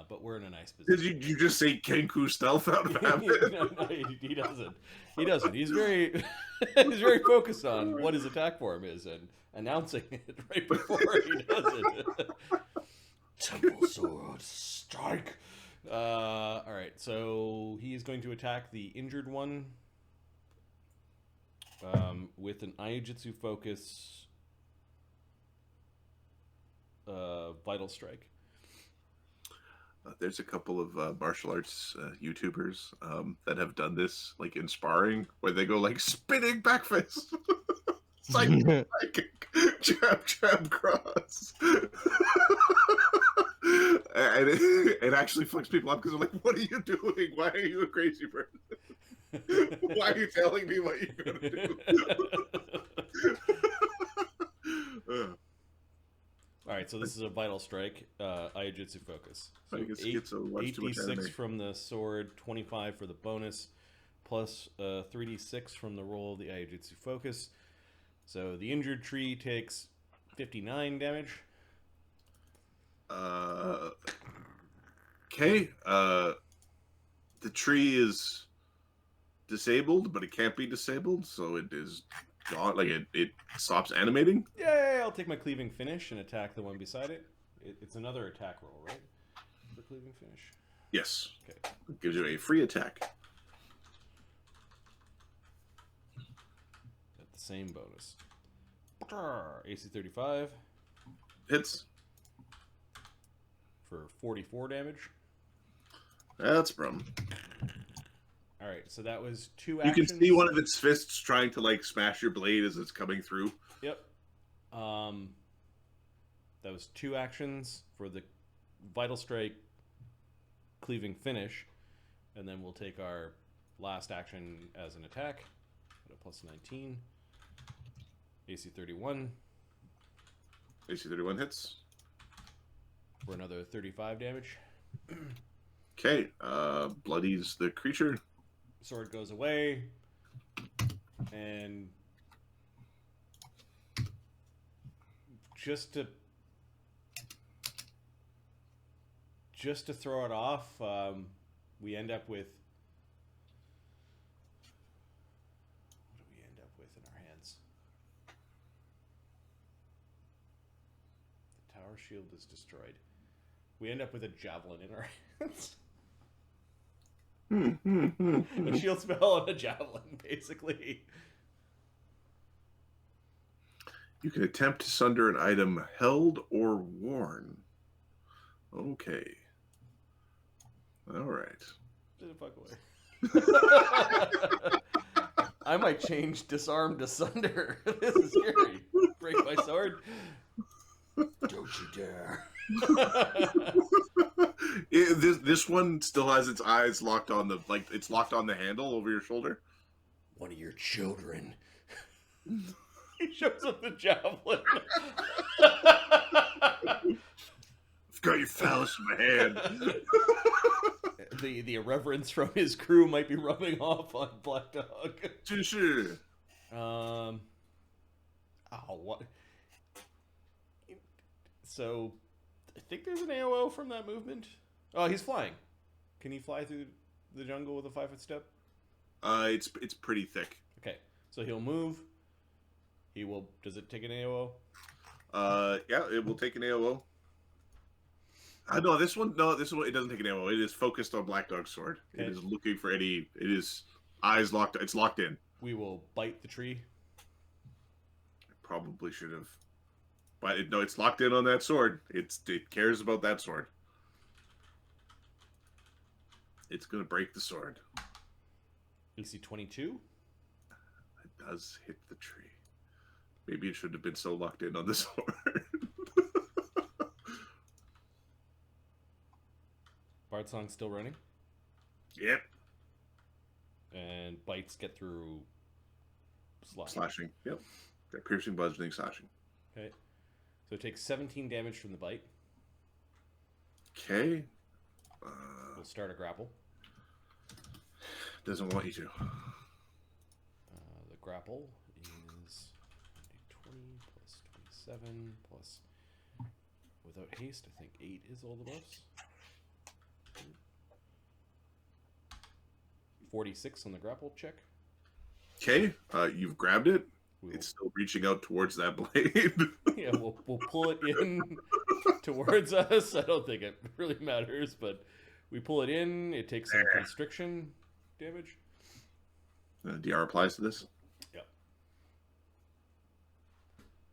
but we're in a nice Did position. you just say Kenku stealth out of habit? No, he doesn't. He doesn't. He's very he's very focused on what his attack form is and announcing it right before he does it. Temple sword strike. All right, so he is going to attack the injured one with an Aiujutsu focus, vital strike. There's a couple of martial arts YouTubers that have done this, like in sparring, where they go like spinning back fist, psychic, jab, cross, and it actually fucks people up because they're like, "What are you doing? Why are you a crazy person? Why are you telling me what you're gonna do?" All right, so this is a vital strike, Aiujutsu focus. So I guess Schizo watched too much 8d6 anime. from the sword, 25 for the bonus, plus 3d6 from the roll of the Aiujutsu focus. So the injured tree takes 59 damage. Okay. The tree is disabled, but it can't be disabled, so it is gone. Like it stops animating. Yay! I'll take my cleaving finish and attack the one beside it. It's another attack roll, right? For cleaving finish. Yes. Okay. It gives you a free attack. At the same bonus. AC 35 Hits. for 44 damage. That's from. All right, so that was 2 You actions. can see one of its fists trying to like smash your blade as it's coming through. Yep. That was 2 actions for the vital strike, cleaving finish, and then we'll take our last action as an attack at a plus 19. AC 31 AC 31 hits. for another 35 damage. Okay. Bloodies the creature. Sword goes away, and just to throw it off, we end up with, what do we end up with in our hands? The tower shield is destroyed. We end up with a javelin in our hands. A shield spell and a javelin, basically. You can attempt to sunder an item held or worn. Okay. All right. Get the fuck away. I might change disarm to sunder. This is scary. Break my sword. Don't you dare. This one still has its eyes locked on the it's locked on the handle over your shoulder. One of your children. He shows up the javelin. I've got your phallus in my hand. The irreverence from his crew might be rubbing off on Black Dog. Sure. Oh, what? So, I think there's an AOO from that movement. Oh, he's flying. Can he fly through the jungle with a 5-foot step? It's pretty thick. Okay, so he'll move. He will. Does it take an AOO? Yeah, it will take an AOO. No, this one. It doesn't take an AOO. It is focused on Black Dog's sword. Okay. It is looking for any. It is eyes locked. It's locked in. We will bite the tree. Probably should have. But no, it's locked in on that sword. It cares about that sword. It's gonna break the sword. AC 22. It does hit the tree. Maybe it shouldn't have been so locked in on the sword. Bard Song's still running. Yep. And bites get through slashing. Slashing. Yep. They're piercing, bludgeoning, slashing. Okay. So it takes 17 damage from the bite. Okay. We'll start a grapple. Doesn't want you to. The grapple is 20 plus 27 plus... Without haste, I think 8 is all the buffs. 46 on the grapple check. Okay. You've grabbed it. We'll, It's still reaching out towards that blade. yeah, we'll pull it in towards us. I don't think it really matters, but we pull it in. It takes some constriction damage. DR applies to this. Yep.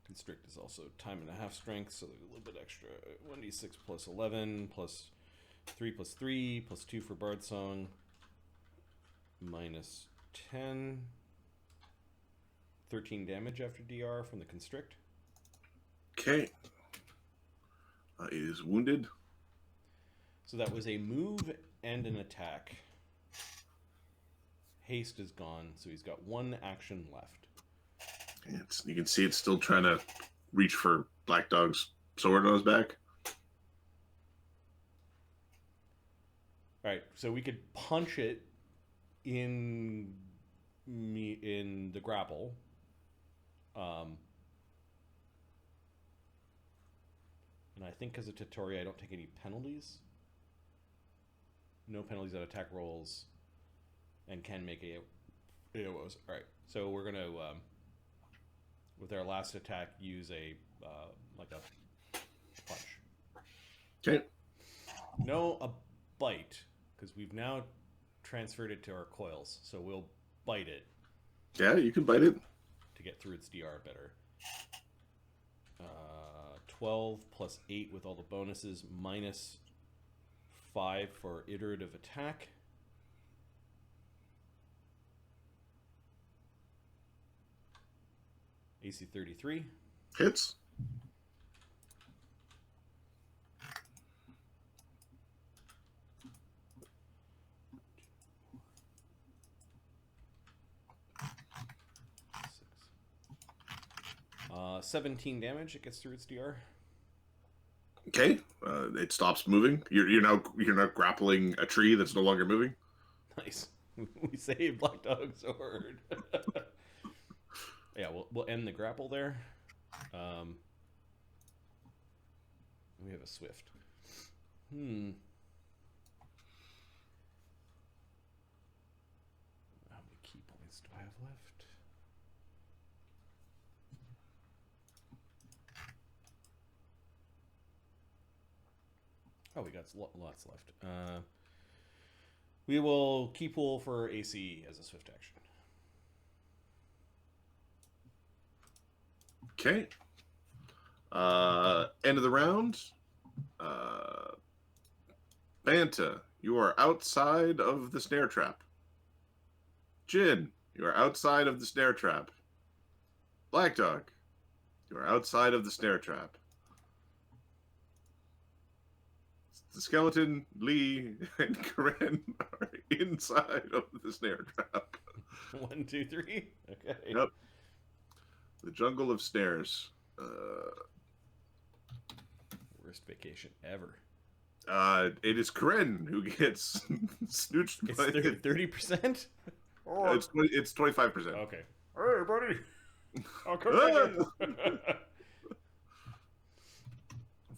Constrict is also time and a half strength, so a little bit extra. 1d6 plus 11 plus 3 plus 3 plus 2 for Bard Song. Minus 10. 13 damage after DR from the constrict. Okay. It is wounded. So that was a move and an attack. Haste is gone, so he's got 1 action left. You can see it's still trying to reach for Black Dog's sword on his back. Alright, so we could punch it in the grapple. And I think because of Tottori, I don't take any penalties. No penalties on attack rolls, and can make AOs. All right, so we're gonna, with our last attack, use a like a punch. Okay. No, a bite, because we've now transferred it to our coils, so we'll bite it. Yeah, you can bite it. To get through its DR better. 12 plus 8 with all the bonuses, minus 5 for iterative attack. AC 33. Hits. Six. 17 damage. It gets through its DR. Okay. It stops moving. You're now grappling a tree that's no longer moving. Nice. We saved Black Dog's sword. Yeah, we'll end the grapple there. We have a swift. How many key points do I have left? Oh, we got lots left. We will key pool for AC as a swift action. Okay. End of the round. Banta, you are outside of the snare trap. Jin, you are outside of the snare trap. Black Dog, you are outside of the snare trap. The skeleton, Lee, and Karen are inside of the snare trap. 1, 2, 3. Okay. Yep. The jungle of snares. Worst vacation ever. It is Karen who gets snooched It's by 30%? It's 25%. Okay. Hey, buddy. I'll come in.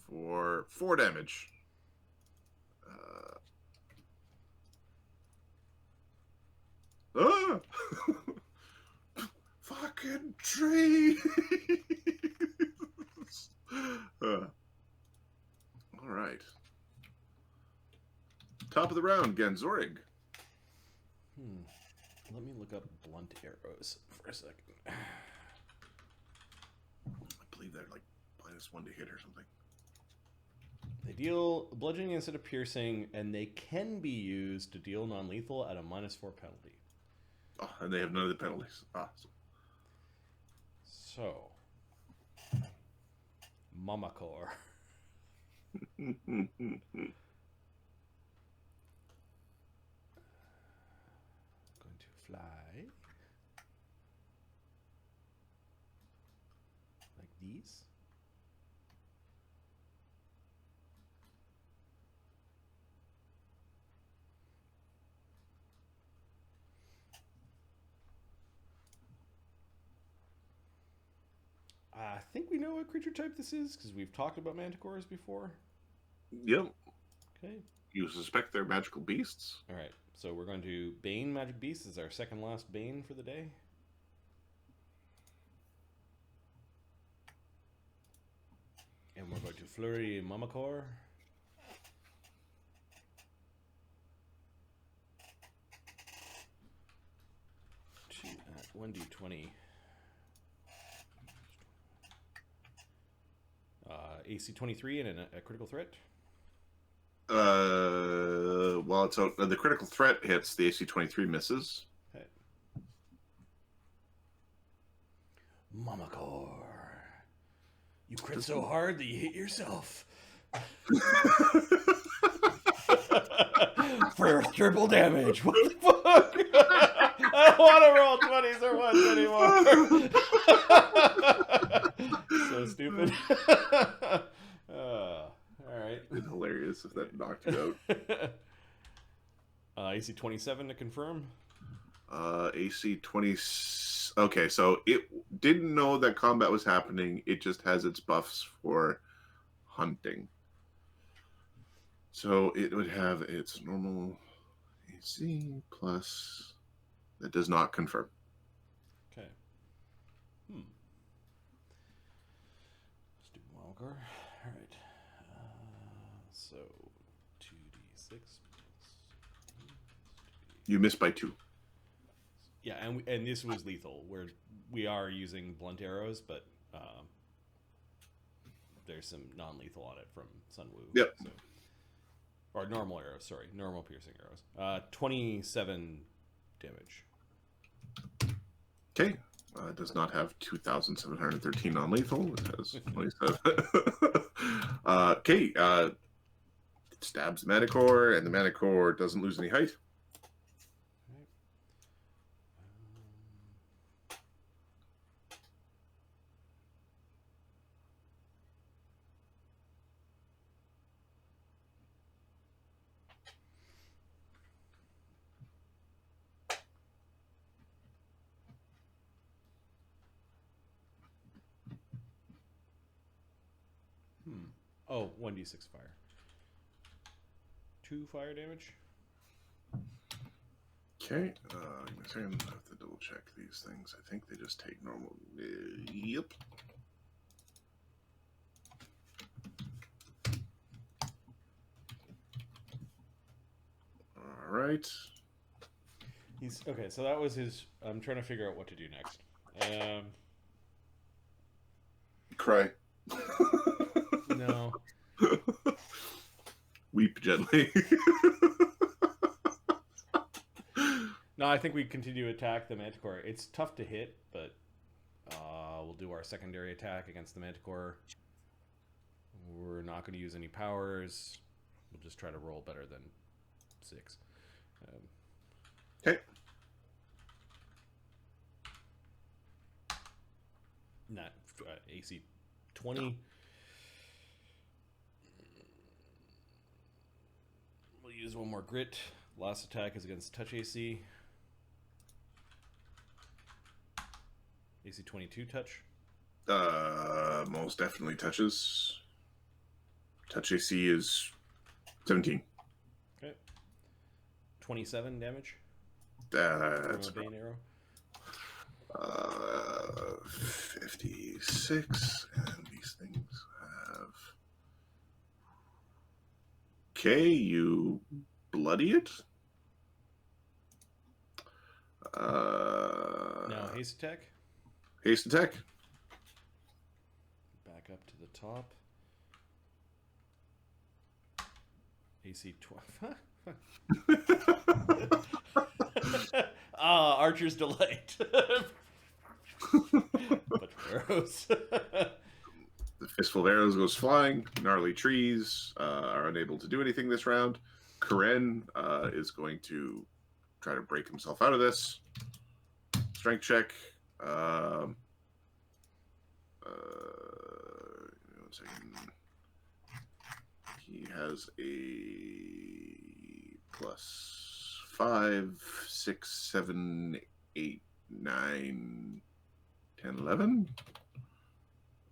For 4 damage. Fucking tree. All right. Top of the round, Ganzorig. Let me look up blunt arrows for a second. I believe they're like -1 to hit or something. They deal bludgeoning instead of piercing, and they can be used to deal non-lethal at a -4 penalty. Oh, and they have none of the penalties. Awesome. So, manticore. fly. Like these. I think we know what creature type this is because we've talked about manticores before. Yep. Okay. You suspect they're magical beasts? All right. So we're going to Bane Magic Beast is our second last Bane for the day. And we're going to Flurry Mamacore. 1d20. AC 23 and a critical threat. Well, it's the critical threat hits. The AC 23 misses. Okay. Mamacore. You crit so hard that you hit yourself. For triple damage. What the fuck? I don't want to roll 20s or 1s anymore. So stupid. Alright. It's hilarious if that knocked you out. AC 27 to confirm. AC 20. Okay, so it didn't know that combat was happening. It just has its buffs for hunting. So it would have its normal AC plus. That does not confirm. Okay. Let's do Malgar. Alright. So 2d6 You missed by 2. Yeah, and this was lethal, where we are using blunt arrows, but there's some non-lethal on it from Sunwoo. Yep. So. Or normal arrows, sorry. Normal piercing arrows. 27 damage. Okay. It does not have 2,713 non-lethal. It has 27. Okay. It stabs the manticore, and the manticore doesn't lose any height. Oh, 1d6 fire. 2 fire damage. Okay. I have to double check these things. I think they just take normal. Yep. All right. He's okay. So that was his. I'm trying to figure out what to do next. Cry. No. Weep gently. No, I think we continue to attack the manticore. It's tough to hit, but we'll do our secondary attack against the manticore. We're not going to use any powers. We'll just try to roll better than 6. Okay. Not AC 20. We'll use one more grit. Last attack is against touch AC. AC 22 touch. Most definitely touches. Touch AC is 17. Okay. 27 damage. That's from a Bane arrow. 56, and these things have. Okay, you bloody it. Now haste attack. Haste attack. Back up to the top. AC 12. Archer's Delight. But arrows. The fistful of arrows goes flying. Gnarly trees are unable to do anything this round. Karen is going to try to break himself out of this. Strength check. One second. He has a +5, 6, 7, 8, 9, 10, 11.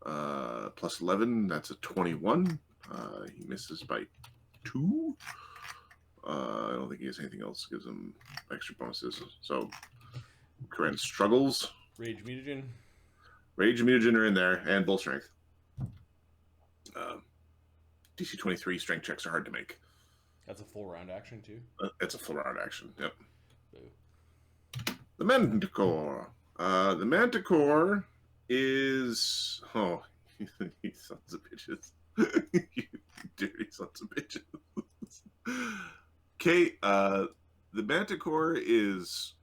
+11, that's a 21. He misses by 2. I don't think he has anything else that gives him extra bonuses. So, Karen struggles. Rage mutagen. Rage and mutagen are in there, and bull strength. DC 23 strength checks are hard to make. That's a full round action too. It's a full round action. Yep. Boo. The manticore. The manticore is you sons of bitches. You dirty sons of bitches. Okay, the manticore is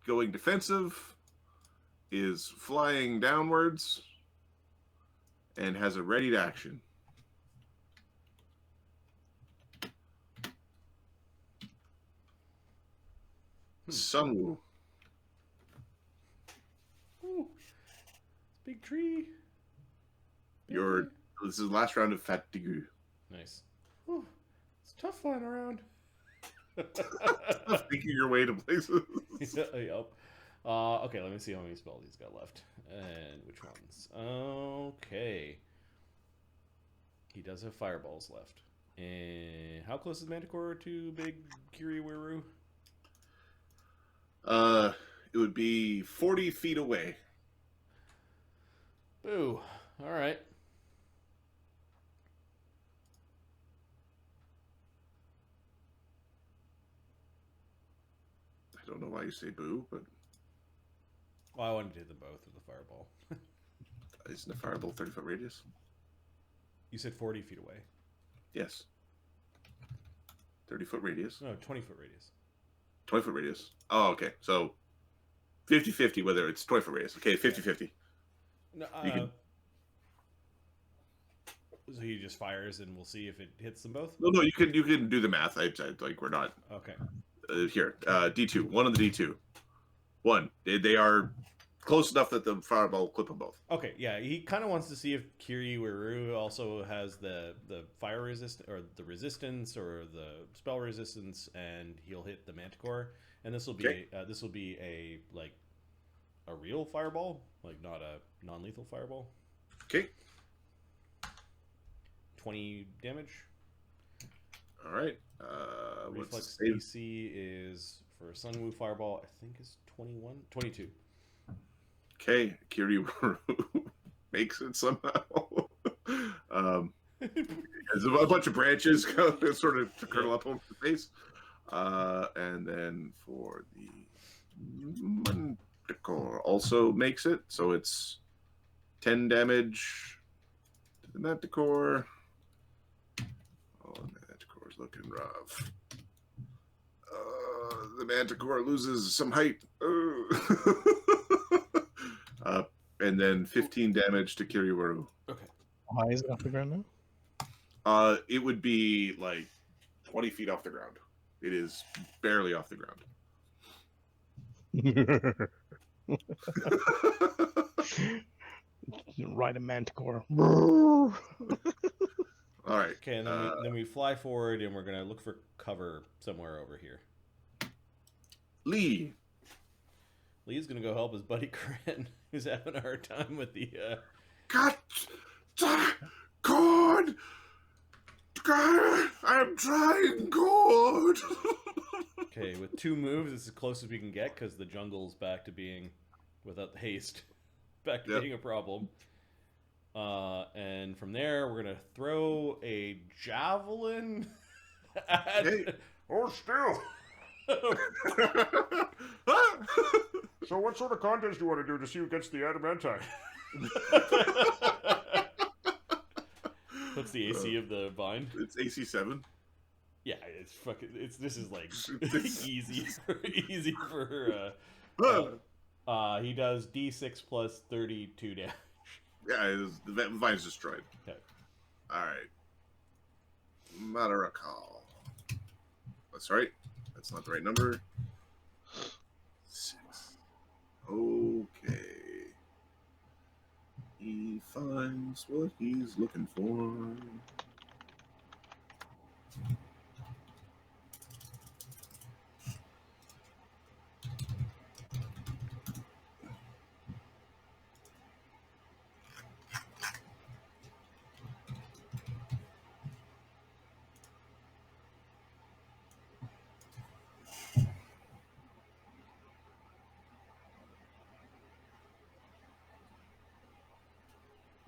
going defensive, is flying downwards, and has a ready to action. Sunwoo. Ooh. Big tree. This is the last round of fatigue. Nice. Ooh. It's tough flying around. Thinking your way to places. Yep. Okay, let me see how many spells he's got left. And which ones. Okay. He does have fireballs left. And how close is Manticore to Big Kiriwiru? It would be 40 feet away. Boo. Alright. I don't know why you say boo, but Well, I wanted to do them both with the fireball. isn't a fireball 30-foot radius? You said 40 feet away. Yes. 30-foot radius. No, 20-foot radius. 20-foot radius. Oh, okay. So 50-50 whether it's 20-foot radius. Okay, 50-50. No, You can- So he just fires and we'll see if it hits them both? No, you can do the math. I like we're not Okay. here. D2. One on the D2. One. They are close enough that the fireball will clip them both. Okay, yeah, he kind of wants to see if Kiriwiru also has the fire resist or the resistance or the spell resistance, and he'll hit the Manticore. And this will be Okay. a like a real fireball, like not a non-lethal fireball. Okay. 20 damage. All right. Reflex save? DC is for a Sunwoo fireball. I think is 21, 22. Okay, Kiri makes it somehow. There's a bunch of branches sort of to curl up over the face. And then for the Manticore also makes it. So it's 10 damage to the Manticore. Oh, the Manticore's looking rough. The Manticore loses some height. And then 15 damage to Kiriwaru. Okay. How high is it off the ground now? It would be like 20 feet off the ground. It is barely off the ground. Ride a manticore. All right. Okay, and then we fly forward, and we're gonna look for cover somewhere over here. Lee. Lee's gonna go help his buddy Kren, who's having a hard time with the. Cut the cord. God, I'm trying cord. Okay, with 2 moves, it's as close as we can get because the jungle's back to being, without the haste, back to being a problem. And from there, we're gonna throw a javelin at. Hey. Oh, still. So, what sort of contest do you want to do to see who gets the adamantine? What's the AC of the vine? It's AC 7. Yeah, it's fucking. This is like easy for. He does D6 plus 32 damage. Yeah, the vine's destroyed. Okay. All right. Rere Rakau. That's right. That's not the right number. 6. Okay. He finds what he's looking for.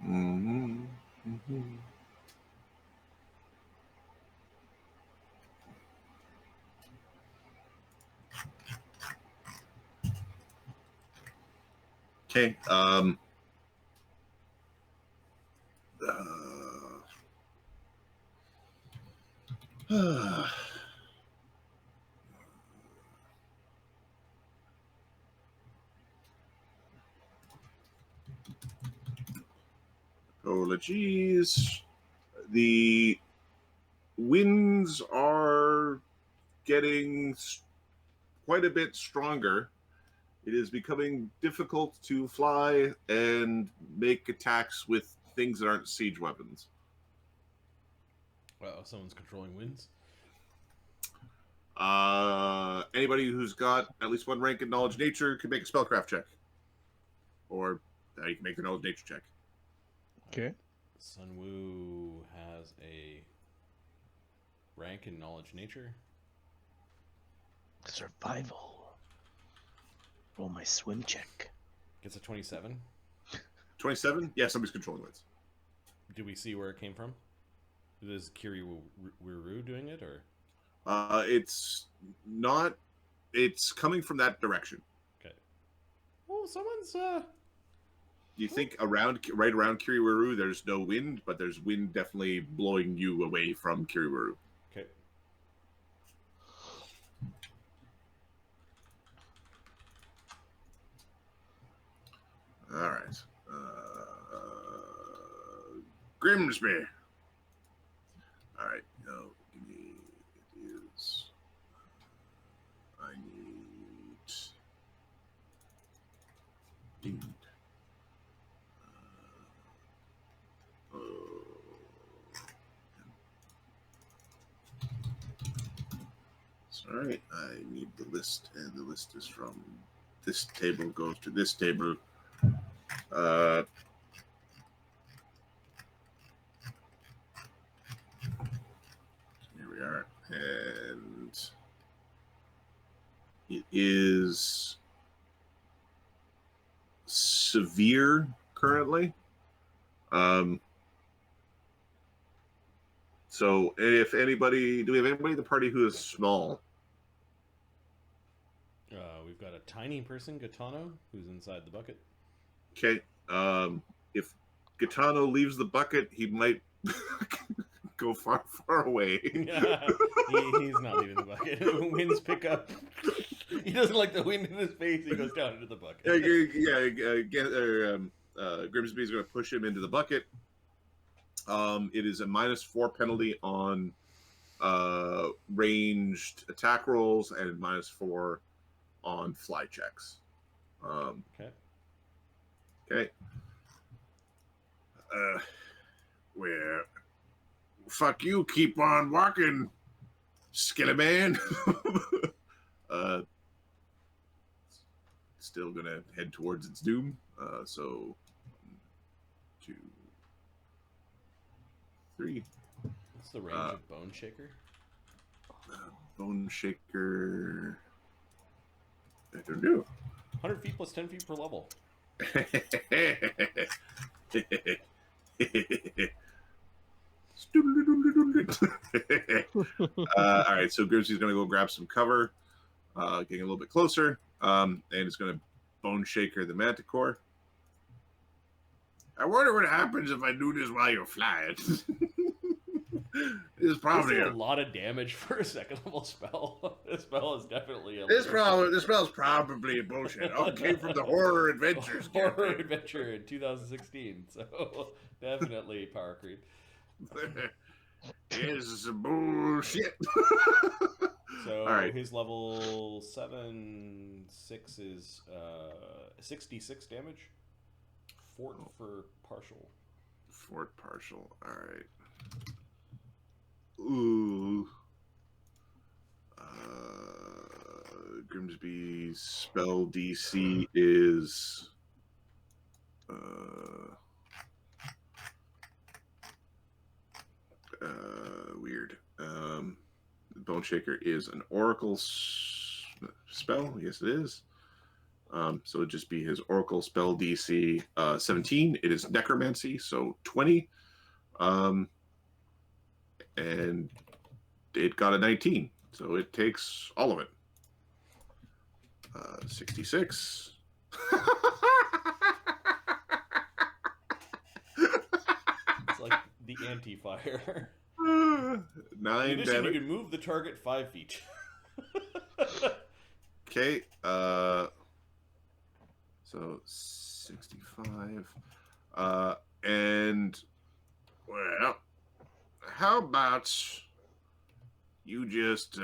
Mm-hmm. Mm-hmm. Okay. Apologies. The winds are getting quite a bit stronger. It is becoming difficult to fly and make attacks with things that aren't siege weapons. Wow, someone's controlling winds. Anybody who's got at least 1 rank in knowledge nature can make a spellcraft check, or you can make a knowledge nature check. Okay. Sunwoo has a rank in knowledge nature. Survival. Roll my swim check. Gets a 27. 27? Yeah, somebody's controlling winds. Do we see where it came from? Is Kiri Whereo doing it, or? It's not. It's coming from that direction. Okay. Well, someone's You think right around Kiriwuru, there's no wind, but there's wind definitely blowing you away from Kiriwuru. Okay. All right. Grimsby. All right. No, give me. It is. I need. All right, I need the list, and the list is from this table goes to this table. Here we are, and it is severe currently. So if anybody, do we have anybody in the party who is small? We've got a tiny person, Gitano, who's inside the bucket. Okay. If Gitano leaves the bucket, he might go far, far away. He's not leaving the bucket. Winds pick up. He doesn't like the wind in his face. He goes down into the bucket. Grimsby's going to push him into the bucket. It is a -4 penalty on ranged attack rolls and -4 on fly checks. Okay. Where? Fuck you! Keep on walking, skilly man. Still gonna head towards its doom. So 1, 2, 3. What's the range of Bone Shaker? Bone Shaker. I don't know. 100 feet plus 10 feet per level. All right, so Grimsby's going to go grab some cover, getting a little bit closer, and it's going to Bone Shaker the manticore. I wonder what happens if I do this while you're flying. This is probably a lot of damage for a second level spell. This spell is definitely this spell's probably bullshit. All came from the Horror Adventures. Horror Adventure in 2016. So definitely power creep. This is some bullshit. So All right. his level 7/6 is 66 damage. Fort for partial. Fort partial. All right. Ooh. Grimsby's spell DC is weird. Bone Shaker is an Oracle spell. Yes, it is. So it'd just be his Oracle spell DC 17. It is Necromancy, so 20. And it got a 19, so it takes all of it. 66. It's like the anti-fire. 9 In addition, damage. you can move the target 5 feet. Okay. So 65. And well, how about you just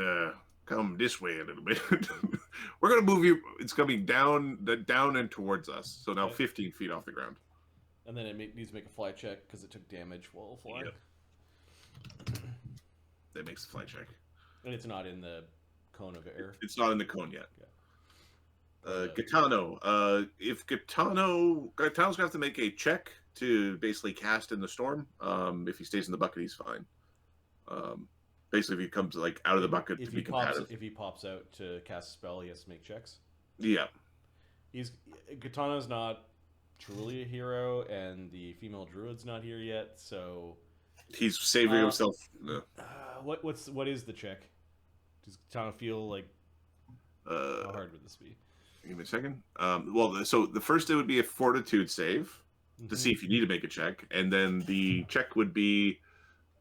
come this way a little bit? We're gonna move you. It's coming down and towards us. So now Okay. 15 feet off the ground. And then it needs to make a fly check because it took damage while flying. Yep. That makes a fly check. And it's not in the cone of air. It's not in the cone yet. Okay. Gitano. If Gitano's gonna have to make a check to basically cast in the storm. If he stays in the bucket, he's fine. Basically, if he comes like out of the bucket to be competitive. If he pops out to cast a spell, he has to make checks. Yeah. Gitano's not truly a hero, and the female druid's not here yet, so He's saving himself. what is the check? Does Gitano feel like how hard would this be? Give me a second. Well, so the first it would be a fortitude save to see if you need to make a check, and then the check would be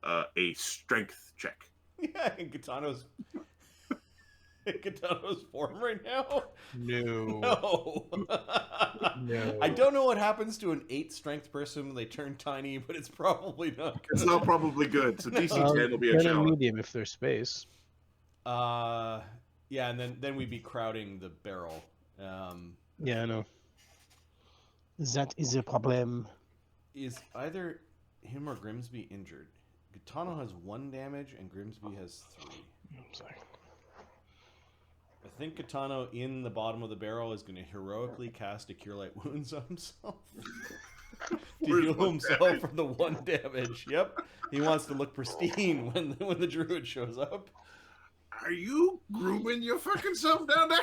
a strength check. Yeah, and Gitano's form right now. No. No. I don't know what happens to an 8 strength person when they turn tiny, but it's probably not good. It's not probably good. So DC 10 will be a Then challenge. medium if there's space. Yeah, and then we'd be crowding the barrel. Yeah, I know. That is a problem. Is either him or Grimsby injured? Gitano has 1 damage and Grimsby has 3. I'm sorry. I think Gitano in the bottom of the barrel is going to heroically cast a Cure Light Wounds on himself. To heal himself from the 1 damage. Yep. He wants to look pristine when the druid shows up. Are you grooming your fucking self down there?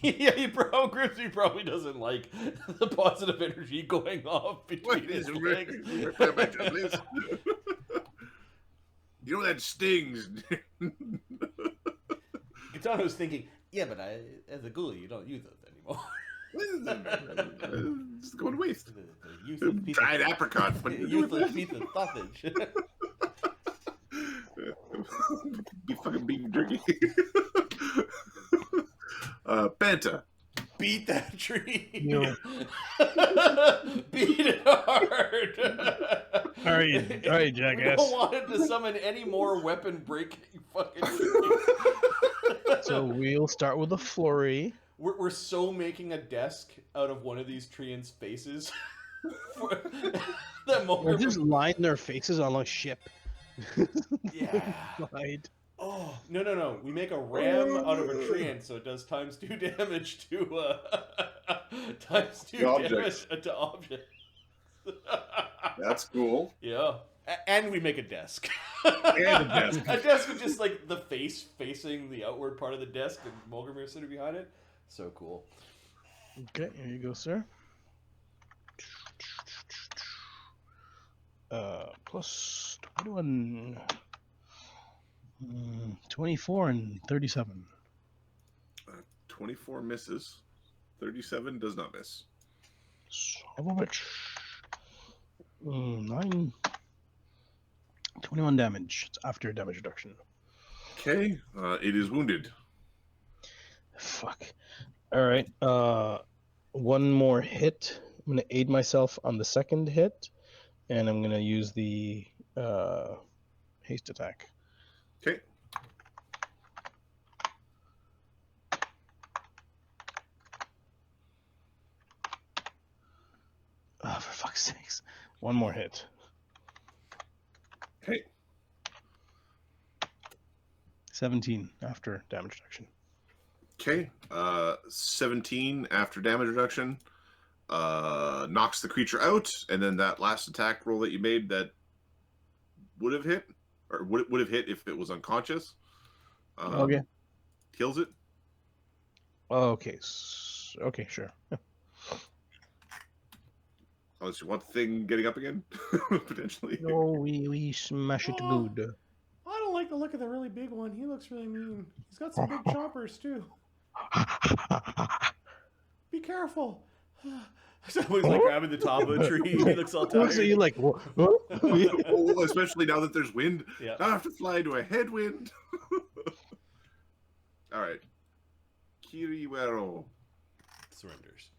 Yeah, Grimsby probably doesn't like the positive energy going off between his legs. You know that stings. Gitano's thinking, yeah, but as a ghoul, you don't use those anymore. It's going to waste. The useless piece Dried of, apricot. useless piece of sausage. Be fucking beef jerky. Banta. Beat that tree. No. Beat it hard. All right, jackass. I don't want it to summon any more weapon breaking fucking trees. So we'll start with a flurry. We're so making a desk out of one of these treants' faces. That Or moment. just line their faces on a ship. Yeah. Right. Oh, no. We make a ram out of a treant, so it does ×2 damage to ×2 Objects. damage to objects. That's cool. Yeah. And we make a desk. And a desk. A desk with just like the face facing the outward part of the desk and Mulgrimir sitting behind it. So cool. Okay, here you go, sir. Plus 21. 24 and 37. 24 misses. 37 does not miss. Son of a bitch. 9. 21 damage. It's after damage reduction. Okay. It is wounded. Fuck. Alright. One more hit. I'm going to aid myself on the second hit. and I'm gonna use the haste attack. Okay. Oh, for fuck's sakes! One more hit. Okay. 17 after damage reduction. Okay. 17 after damage reduction. Knocks the creature out, and then that last attack roll that you made that would have hit, or would have hit if it was unconscious. Okay. Kills it. Okay. Okay, sure. Unless you want the thing getting up again, potentially. No, we smash it Oh. good. I don't like the look of the really big one. He looks really mean. He's got some big choppers too. Be careful. Someone's like grabbing the top of a tree. He looks all tired. So you like, what? Oh, especially now that there's wind. Yeah. Now I have to fly into a headwind. All right. Whereo. Surrenders.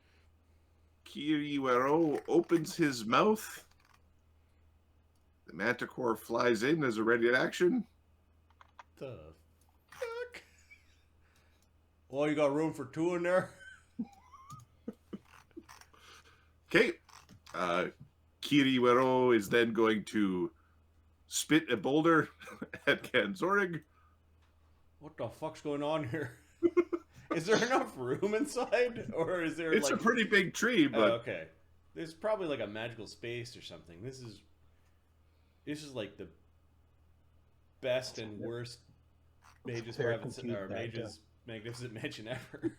Whereo opens his mouth. The manticore flies in as a ready action. The fuck? Oh, you got room for two in there? Okay. Whereo is then going to spit a boulder at Ganzorig. What the fuck's going on here? Is there enough room inside? Or is there It's like... a pretty big tree, but... Oh, okay. There's probably like a magical space or something. This is like the best and worst Mage's Fair Private compute or that, Mage's Magnificent Mansion ever.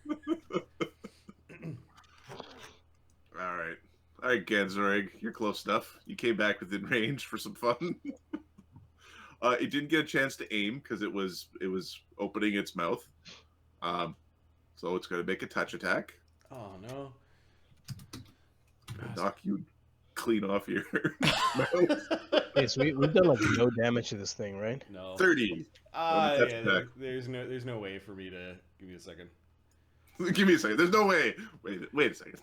All right, Ganzorig, you're close enough. You came back within range for some fun. It didn't get a chance to aim because it was opening its mouth. So it's going to make a touch attack. Oh no! Knock you clean off your mouth. Okay, so we've done like no damage to this thing, right? No. 30. Touch Yeah, attack. there's no way for me to give me a second. Give me a second. There's no way. Wait a second.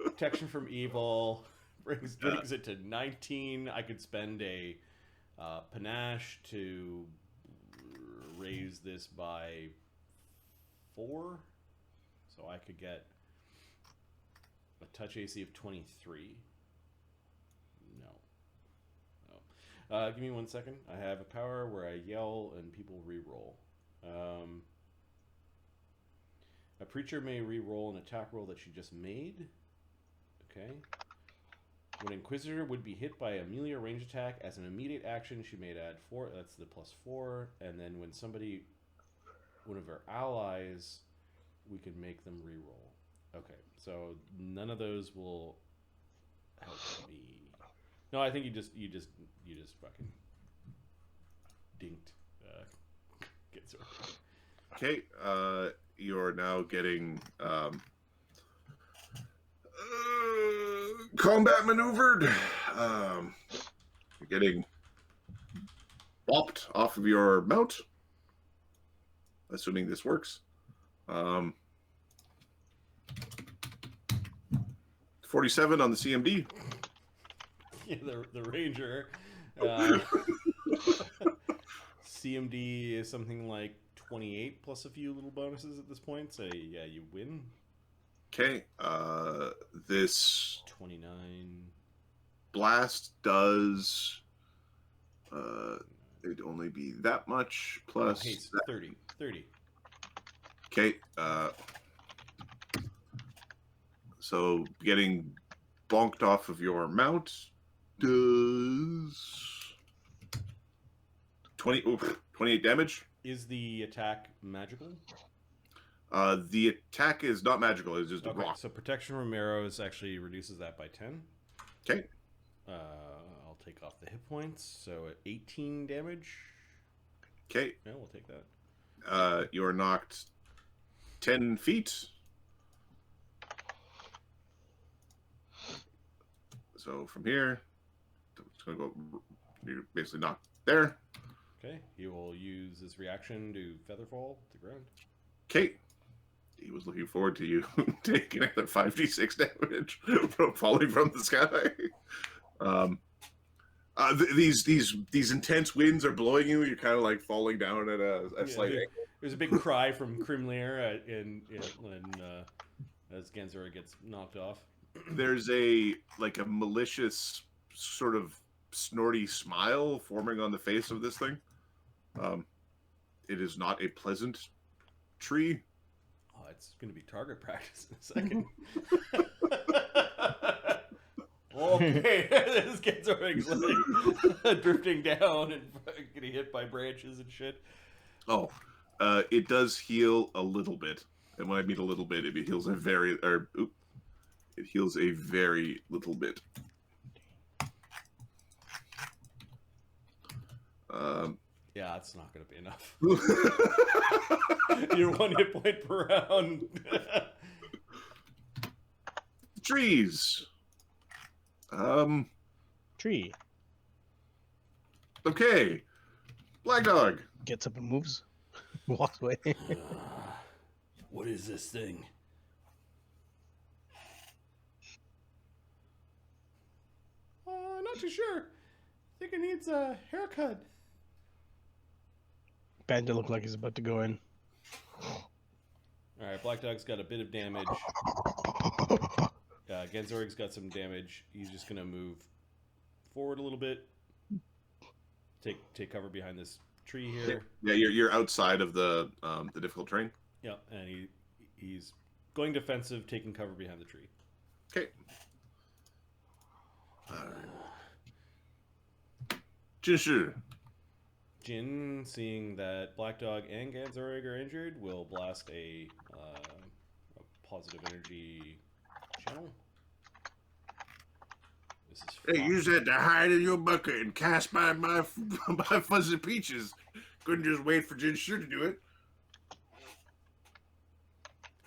Protection from evil brings it to 19. I could spend a panache to raise this by 4, so I could get a touch AC of 23. No. Give me 1 second. I have a power where I yell and people re-roll. A creature may re-roll an attack roll that she just made. Okay. When Inquisitor would be hit by a melee range attack as an immediate action, she may add 4. That's the +4. And then when one of her allies, we could make them re-roll. Okay, so none of those will help me. No, I think you just fucking dinked. Get sort of. Okay, you're now getting combat maneuvered. You're getting bopped off of your mount, assuming this works. 47 on the CMD. Yeah, the Ranger. CMD is something like 28 plus a few little bonuses at this point. So yeah, you win. Okay, this 29. blast does it'd only be that much plus Hey, it's 30. 30. Okay, so getting bonked off of your mount does 28 damage. Is the attack magical? The attack is not magical, it's just a Okay, rock. so protection from arrows actually reduces that by 10. Okay. I'll take off the hit points, so 18 damage. Okay. Yeah, we'll take that. You're knocked 10 feet. So from here, it's going to go, you're basically knocked there. Okay, he will use his reaction to featherfall to ground. Okay. He was looking forward to you taking another 5d6 damage from falling from the sky. These intense winds are blowing you. You're kind of like falling down at a slight angle. There's a big cry from Krimlir when as Ganzorig gets knocked off. There's a malicious sort of snorty smile forming on the face of this thing. It is not a pleasant tree. Oh, it's going to be target practice in a second. Okay, this Ganzorig's like drifting down and getting hit by branches and shit. Oh, it does heal a little bit, and when I mean a little bit, it heals a very little bit. Yeah, it's not going to be enough. You're 1 hit point per round. Trees. Tree. Okay. Black Dog. Gets up and moves. Walks away. What is this thing? Not too sure. I think it needs a haircut. Bandit look like he's about to go in. Alright, Black Dog's got a bit of damage. Ganzorig's got some damage. He's just gonna move forward a little bit. Take cover behind this tree here. Yeah, you're outside of the difficult terrain. Yeah, and he's going defensive, taking cover behind the tree. Okay. Alright. Jinshi. Jin, seeing that Black Dog and Ganzorig are injured, will blast a positive energy channel. This is Hey, use that to hide in your bucket and cast by my fuzzy peaches. Couldn't just wait for Jinshi to do it.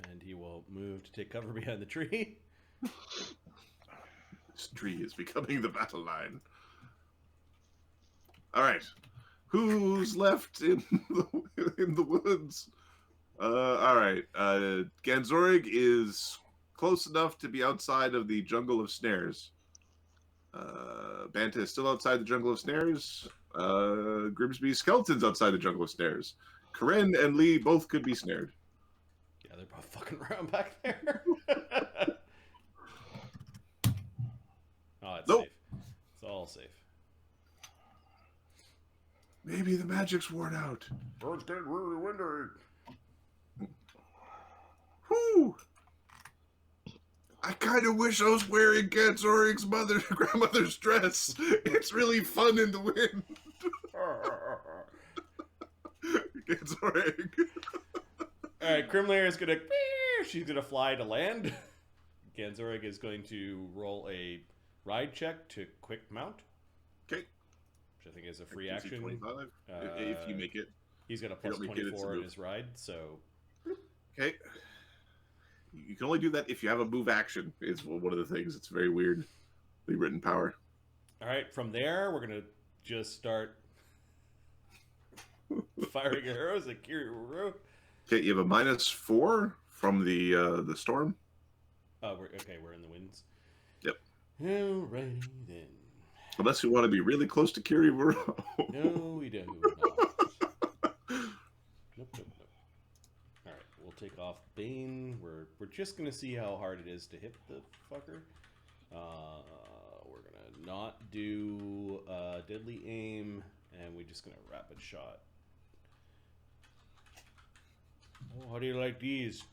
And he will move to take cover behind the tree. This tree is becoming the battle line. All right. Who's left in the woods? All right. Ganzorig is close enough to be outside of the jungle of snares. Banta is still outside the jungle of snares. Grimsby's skeleton's outside the jungle of snares. Karen and Lee both could be snared. Yeah, they're both fucking around back there. Oh, it's Nope. safe. It's all safe. Maybe the magic's worn out. It's getting really windy. Whew. I kind of wish I was wearing Ganzorig's grandmother's dress. It's really fun in the wind. Ganzorig. Alright, Krimlir is gonna... She's gonna fly to land. Ganzorig is going to roll a ride check to quick mount. Okay. Which I think is a free DC action. 25, if you make it. He's got a If you plus don't make it, it's a 24 on move. his ride, so... Okay. You can only do that if you have a move action. Is one of the things. It's very weirdly written power. Alright, from there, we're gonna just start firing arrows at Kiryu. Okay, you have a -4 from the storm. Oh, we're in the winds. Yep. Alrighty then. Unless you want to be really close to Kiryu. No, we do not. Nope. Alright, we'll take off Bane. We're just gonna see how hard it is to hit the fucker. We're gonna not do deadly aim, and we're just gonna rapid shot. Oh, how do you like these?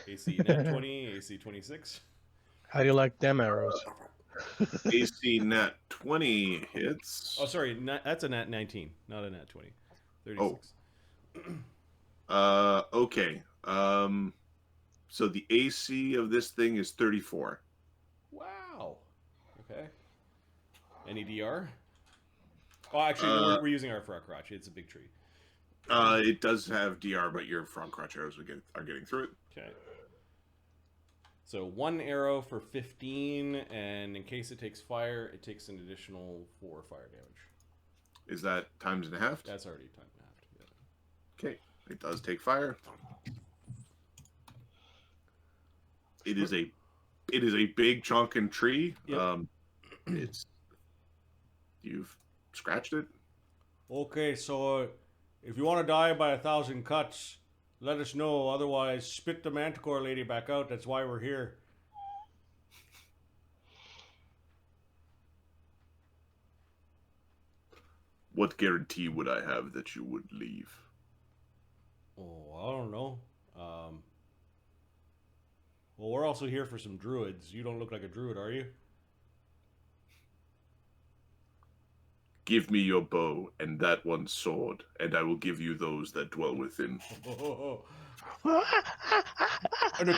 AC net 20, AC 26. How do you like them arrows? AC nat 20 hits. Oh, sorry, that's a nat 19, not a nat 20. 36. Okay. So the AC of this thing is 34. Wow. Okay. Any DR? Oh, actually, no, we're using our frog crotch. It's a big tree. It does have DR, but your frog crotch arrows are getting through it. Okay. So 1 arrow for 15, and in case it takes fire, it takes an additional 4 fire damage. Is that times and a half? That's already time and a half. Yeah. Okay. It does take fire. It is a big chunkin tree. Yep. It's You've scratched it. Okay, so if you want to die by 1,000 cuts, let us know. Otherwise, spit the manticore lady back out. That's why we're here. What guarantee would I have that you would leave? Oh, I don't know. Well, we're also here for some druids. You don't look like a druid, are you? Give me your bow and that one sword, and I will give you those that dwell within. An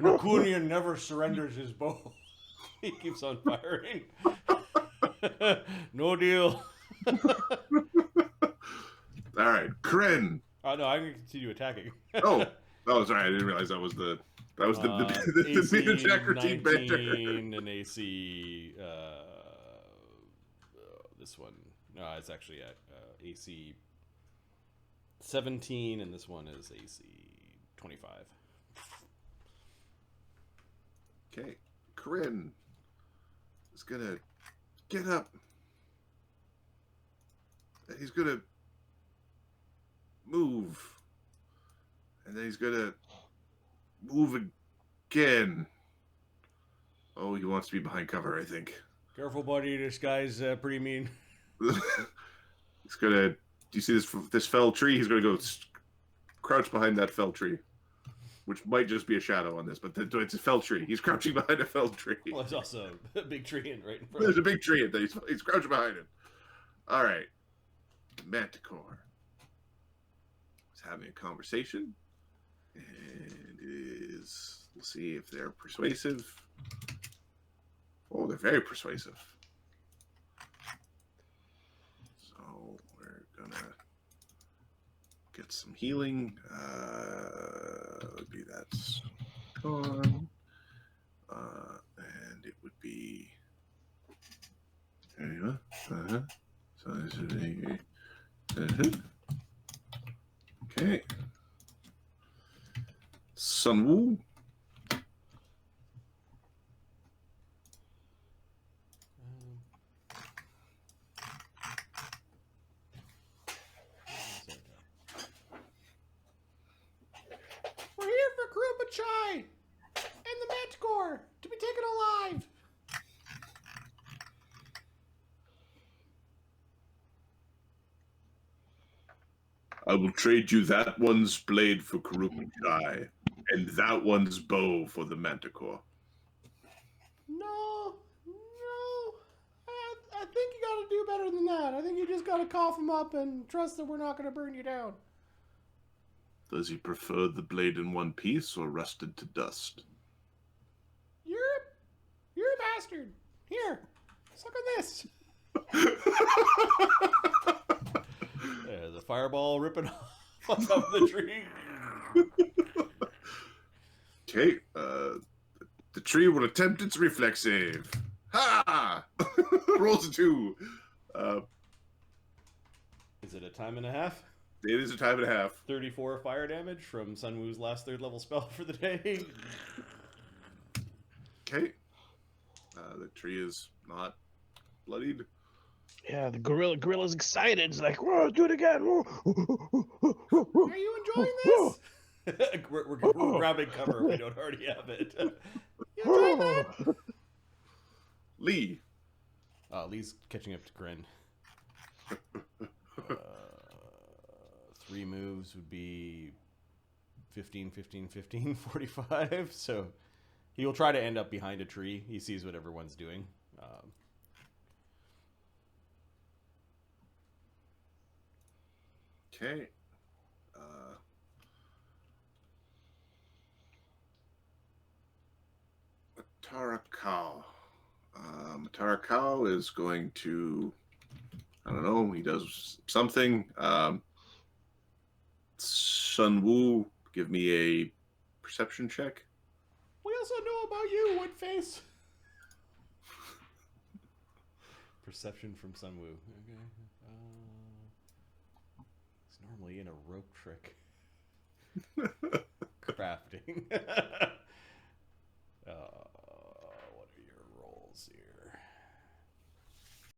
Acunian never surrenders his bow. He keeps on firing. No deal. All right, Kren. Oh no, I'm gonna continue attacking. Oh, sorry, I didn't realize that was the AC main attacker team banter. 19 and AC. This one. No, it's actually at AC 17, and this one is AC 25. Okay, Corinne is gonna get up. And he's gonna move, and then he's gonna move again. Oh, he wants to be behind cover, I think. Careful, buddy. This guy's pretty mean. He's gonna. Do you see this fell tree? He's gonna go crouch behind that fell tree, which might just be a shadow on this, but it's a fell tree. He's crouching behind a fell tree. Well, there's also a big tree right in front. There's a big tree that he's crouching behind it. All right, Manticore is having a conversation, and we'll see if they're persuasive. Oh, they're very persuasive. So we're gonna get some healing. Would be that's gone. And it would be. There you go. So this is okay. Sunwoo. We're here for Krupa Chai and the Manticore to be taken alive. I will trade you that one's blade for Karupa Chai, and that one's bow for the Manticore. No. I think you got to do better than that. I think you just got to cough him up and trust that we're not going to burn you down. Does he prefer the blade in one piece or rusted to dust? You're a bastard. Here, suck on this. There's a fireball ripping off on top of the tree. Okay, the tree will attempt its reflex save. Ha! Rolls a 2. Is it a time and a half? It is a time and a half. 34 fire damage from Sunwoo's last 3rd level spell for the day. Okay. The tree is not bloodied. Yeah, the gorilla's excited. It's like, whoa, do it again. Whoa. Are you enjoying this? we're grabbing cover if we don't already have it. You enjoying that? Lee. Lee's catching up to Grin. 3 moves would be 15, 15, 15, 45. So he'll try to end up behind a tree. He sees what everyone's doing. Okay. Matarakau. Matarakau is going to, I don't know, he does something. Sunwoo, give me a perception check. We also know about you, Woodface. Perception from Sunwoo. Okay. He's normally in a rope trick. Crafting.